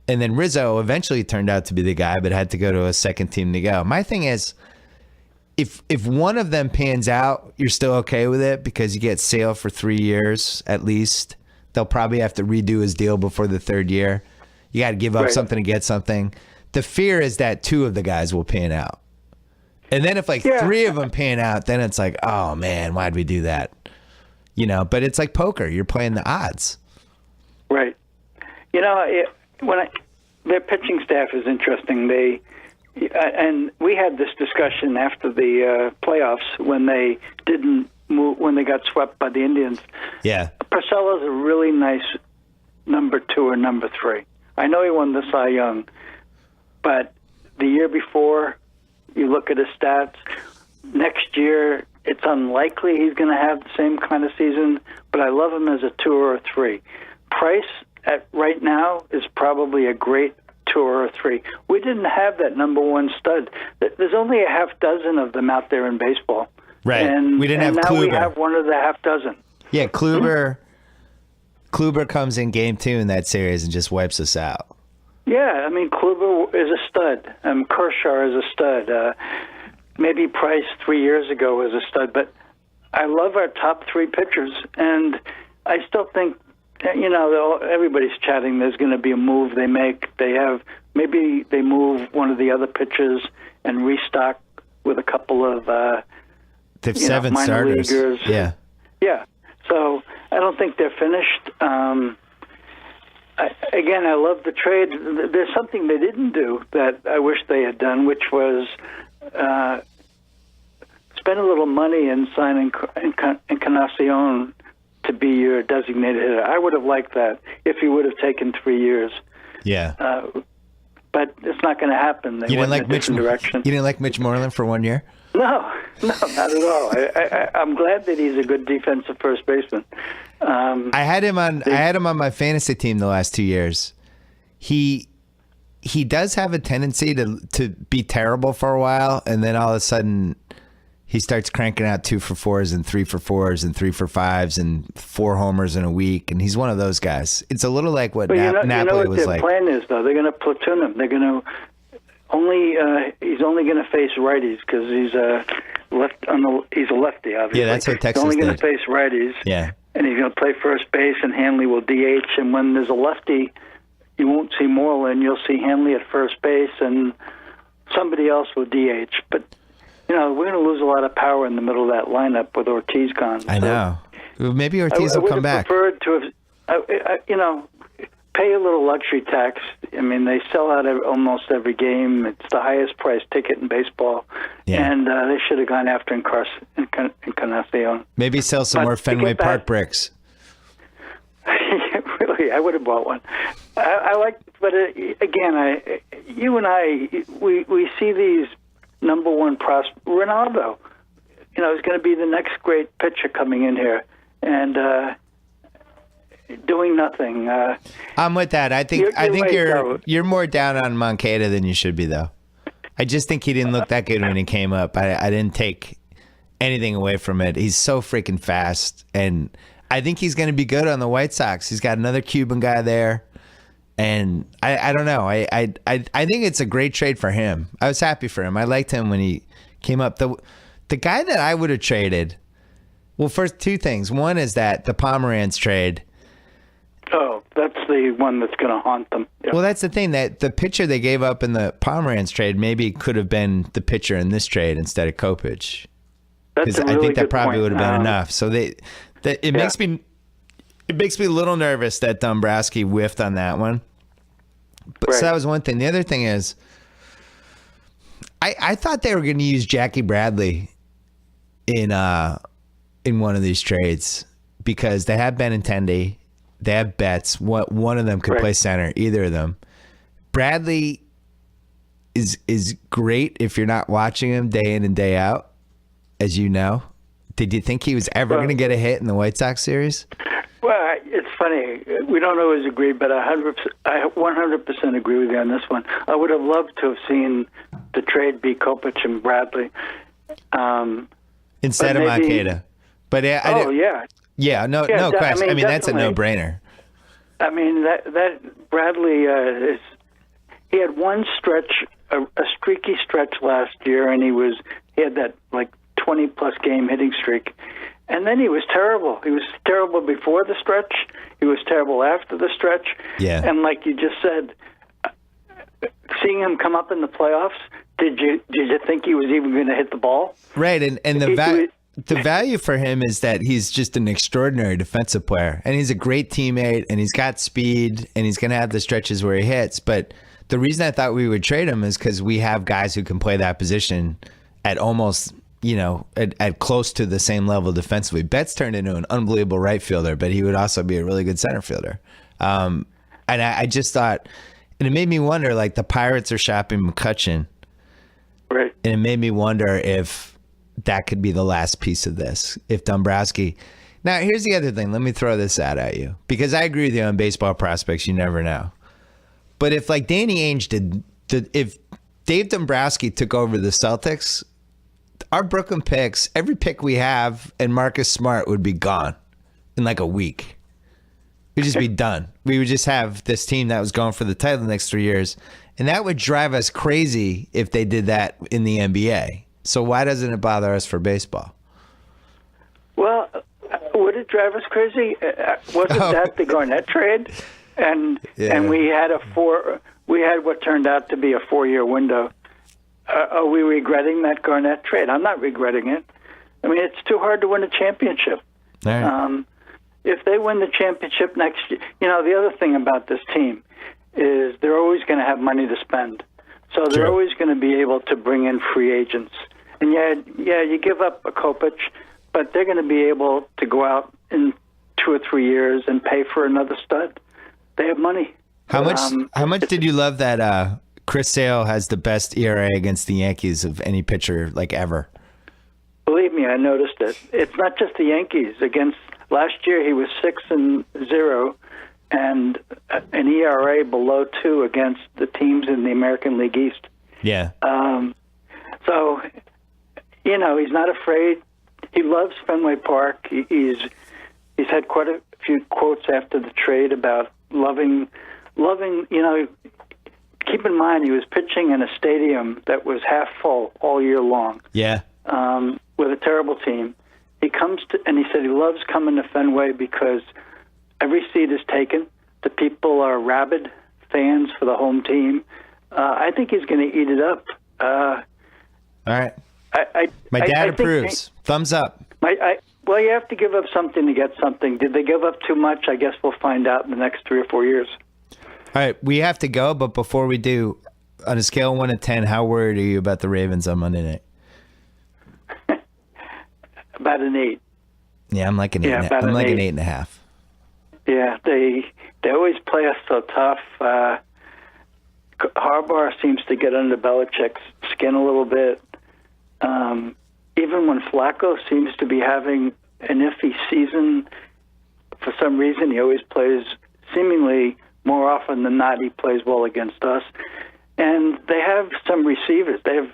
And then Rizzo eventually turned out to be the guy, but had to go to a second team to go. My thing is, if one of them pans out, you're still okay with it because you get Sale for 3 years at least. They'll probably have to redo his deal before the 3rd year. You got to give up something to get something. The fear is that 2 of the guys will pan out. And then if 3 of them pan out, then it's like, oh man, why'd we do that? But it's like poker. You're playing the odds. Right. Their pitching staff is interesting. And we had this discussion after the playoffs when they didn't move, when they got swept by the Indians. Yeah. Porcello's a really nice number 2 or number 3. I know he won the Cy Young, but the year before, you look at his stats, next year it's unlikely he's going to have the same kind of season, but I love him as a 2 or a 3. Price right now is probably a great 2 or a 3. We didn't have that number 1 stud. There's only a half dozen of them out there in baseball. Right. And we didn't have now Kluber. We have one of the half dozen. Yeah, Kluber comes in game 2 in that series and just wipes us out. Yeah, Kluber is a stud. Kershaw is a stud. Maybe Price 3 years ago was a stud. But I love our top 3 pitchers, and I still think, everybody's chatting. There's going to be a move they make. Maybe they move one of the other pitchers and restock with a couple of They've 7 minor starters. leaguers. Yeah. Yeah. So I don't think they're finished. I love the trade. There's something they didn't do that I wish they had done, which was spend a little money and sign Encarnacion to be your designated hitter. I would have liked that if he would have taken 3 years. Yeah. But it's not going to happen. They went in a different direction. You didn't like Mitch Moreland for 1 year? No, not at all. I'm glad that he's a good defensive first baseman. I had him on my fantasy team the last 2 years. He does have a tendency to be terrible for a while, and then all of a sudden he starts cranking out 2 for 4s and 3 for 4s and 3 for 5s and 4 homers in a week, and he's one of those guys. It's a little like what Napoli was like. What their plan is, though? They're going to platoon him. They're going to he's only going to face righties because he's a lefty, obviously. Yeah, that's what Texas He's only going did. to face righties. Yeah. And he's going to play first base, and Hanley will DH. And when there's a lefty, you won't see Moreland. You'll see Hanley at first base, and somebody else will DH. But, we're going to lose a lot of power in the middle of that lineup with Ortiz gone. I know. Maybe Ortiz will come back. I would have preferred to have, pay a little luxury tax. I mean, they sell out almost every game. It's the highest priced ticket in baseball. Yeah. And they should have gone after Encarnacion. Maybe sell some more Fenway Park bricks. Really, I would have bought one. I like, but again, you and I, we see these number one prospects. Ronaldo, is going to be the next great pitcher coming in here, and doing nothing. I'm with that. I think you're more down on Moncada than you should be, though. I just think he didn't look that good when he came up. I didn't take anything away from it. He's so freaking fast, and I think he's going to be good on the White Sox. He's got another Cuban guy there, and I don't know. I think it's a great trade for him. I was happy for him. I liked him when he came up. The guy that I would have traded, well, first 2 things. One is that the Pomeranz trade. Oh, that's the one that's going to haunt them. Yep. Well, that's the thing, that the pitcher they gave up in the Pomeranz trade maybe could have been the pitcher in this trade instead of Kopech. That's a really I think that good probably point. would have been enough. So it makes me a little nervous that Dombrowski whiffed on that one. But So that was one thing. The other thing is, I thought they were going to use Jackie Bradley in one of these trades because they have Benintendi. They have Betts. One of them could play center, either of them. Bradley is great if you're not watching him day in and day out, as you know. Did you think he was ever going to get a hit in the White Sox series? Well, it's funny. We don't always agree, but I 100% agree with you on this one. I would have loved to have seen the trade be Kopech and Bradley. Instead of Moncada. But Yeah, no question. I mean, that's a no-brainer. I mean, that Bradley he had one stretch, a streaky stretch last year, and he had that 20-plus game hitting streak, and then he was terrible. He was terrible before the stretch. He was terrible after the stretch. Yeah. And like you just said, seeing him come up in the playoffs, did you think he was even going to hit the ball? Right, and the value for him is that he's just an extraordinary defensive player, and he's a great teammate, and he's got speed, and he's going to have the stretches where he hits. But the reason I thought we would trade him is because we have guys who can play that position at almost, at close to the same level defensively. Betts turned into an unbelievable right fielder, but he would also be a really good center fielder. And I just thought, and it made me wonder, the Pirates are shopping McCutchen. Right. And it made me wonder if that could be the last piece of this. If Dombrowski. Now, here's the other thing. Let me throw this out at you, because I agree with you on baseball prospects. You never know. But if Danny Ainge if Dave Dombrowski took over the Celtics, our Brooklyn picks, every pick we have, and Marcus Smart would be gone in a week. We'd just be done. We would just have this team that was going for the title the next 3 years. And that would drive us crazy if they did that in the NBA. So why doesn't it bother us for baseball? Well, would it drive us crazy? Wasn't that the Garnett trade? And we had we had what turned out to be a 4-year window. Are we regretting that Garnett trade? I'm not regretting it. I mean, it's too hard to win a championship. All right. If they win the championship next year, the other thing about this team is they're always going to have money to spend. So they're True. always going to be able to bring in free agents. And you give up a Kopech, but they're going to be able to go out in 2 or 3 years and pay for another stud. They have money. How much did you love that Chris Sale has the best ERA against the Yankees of any pitcher like ever? Believe me, I noticed it. It's not just the Yankees. Last year he was 6-0 and an ERA below 2 against the teams in the American League East. Yeah. So, he's not afraid. He loves Fenway Park. He's had quite a few quotes after the trade about loving. Keep in mind, he was pitching in a stadium that was half full all year long. Yeah. With a terrible team. He said he loves coming to Fenway because every seat is taken. The people are rabid fans for the home team. I think he's going to eat it up. All right. My dad approves. Thumbs up. Well, you have to give up something to get something. Did they give up too much? I guess we'll find out in the next 3 or 4 years. All right, we have to go, but before we do, on a scale of 1 to 10, how worried are you about the Ravens on Monday night? About an 8. Yeah, I'm like an 8. I'm like an 8.5. Yeah, they always play us so tough. Harbaugh seems to get under Belichick's skin a little bit. Even when Flacco seems to be having an iffy season, for some reason he always plays, seemingly more often than not, he plays well against us. And they have some receivers. They have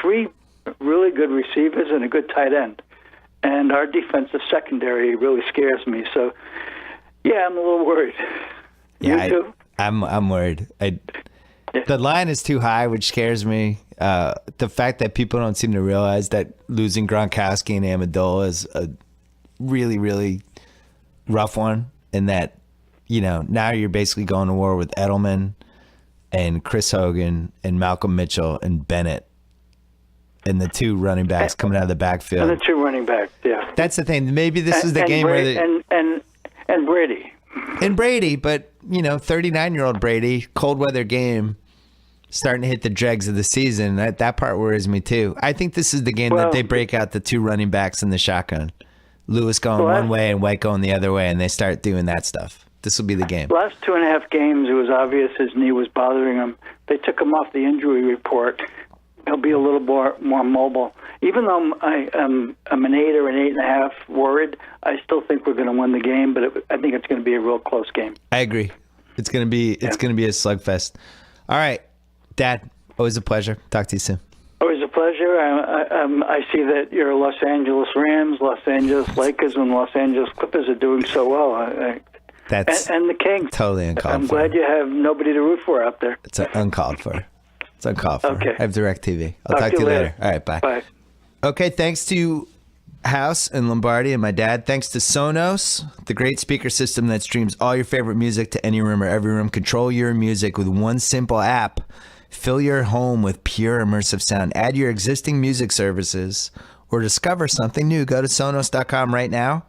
3 really good receivers and a good tight end. And our defensive secondary really scares me. So, yeah, I'm a little worried. Yeah, You too? I'm worried. The line is too high, which scares me. The fact that people don't seem to realize that losing Gronkowski and Amendola is a really, really rough one, and that now you're basically going to war with Edelman and Chris Hogan and Malcolm Mitchell and Bennett and the 2 running backs coming out of the backfield. And the 2 running backs, yeah. That's the thing. Maybe this is the game where and Brady. And Brady, but 39-year-old Brady, cold weather game, starting to hit the dregs of the season. That part worries me too. I think this is the game that they break out the 2 running backs in the shotgun. Lewis going one way and White going the other way, and they start doing that stuff. This will be the game. Last 2.5 games, it was obvious his knee was bothering him. They took him off the injury report. He'll be a little more mobile. Even though I'm an 8 or an 8.5 worried, I still think we're going to win the game. But I think it's going to be a real close game. I agree. It's going to be a slugfest. All right, Dad. Always a pleasure. Talk to you soon. Always a pleasure. I see that your Los Angeles Rams, Los Angeles Lakers, and Los Angeles Clippers are doing so well. That's and the Kings. Totally uncalled I'm for. glad you have nobody to root for out there. It's uncalled for. It's uncalled for. Okay. I have DirecTV. I'll talk to you later. All right, bye. Bye. Okay, thanks to House and Lombardi and my dad. Thanks to Sonos, the great speaker system that streams all your favorite music to any room or every room. Control your music with one simple app. Fill your home with pure immersive sound. Add your existing music services or discover something new. Go to Sonos.com right now.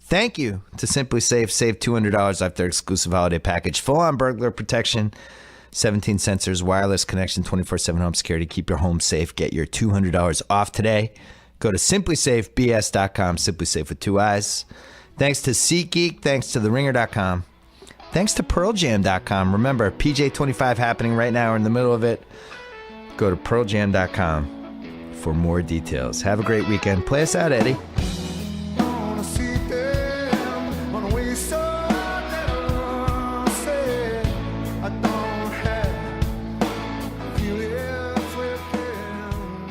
Thank you to Simply Safe. Save $200 off their exclusive holiday package. Full-on burglar protection, 17 sensors, wireless connection, 24/7 home security. Keep your home safe. Get your $200 off today. Go to simplysafebs.com. Simply Safe with 2 eyes. Thanks to SeatGeek. Thanks to TheRinger.com. Thanks to PearlJam.com. Remember, PJ25 happening right now. We're in the middle of it. Go to PearlJam.com for more details. Have a great weekend. Play us out, Eddie.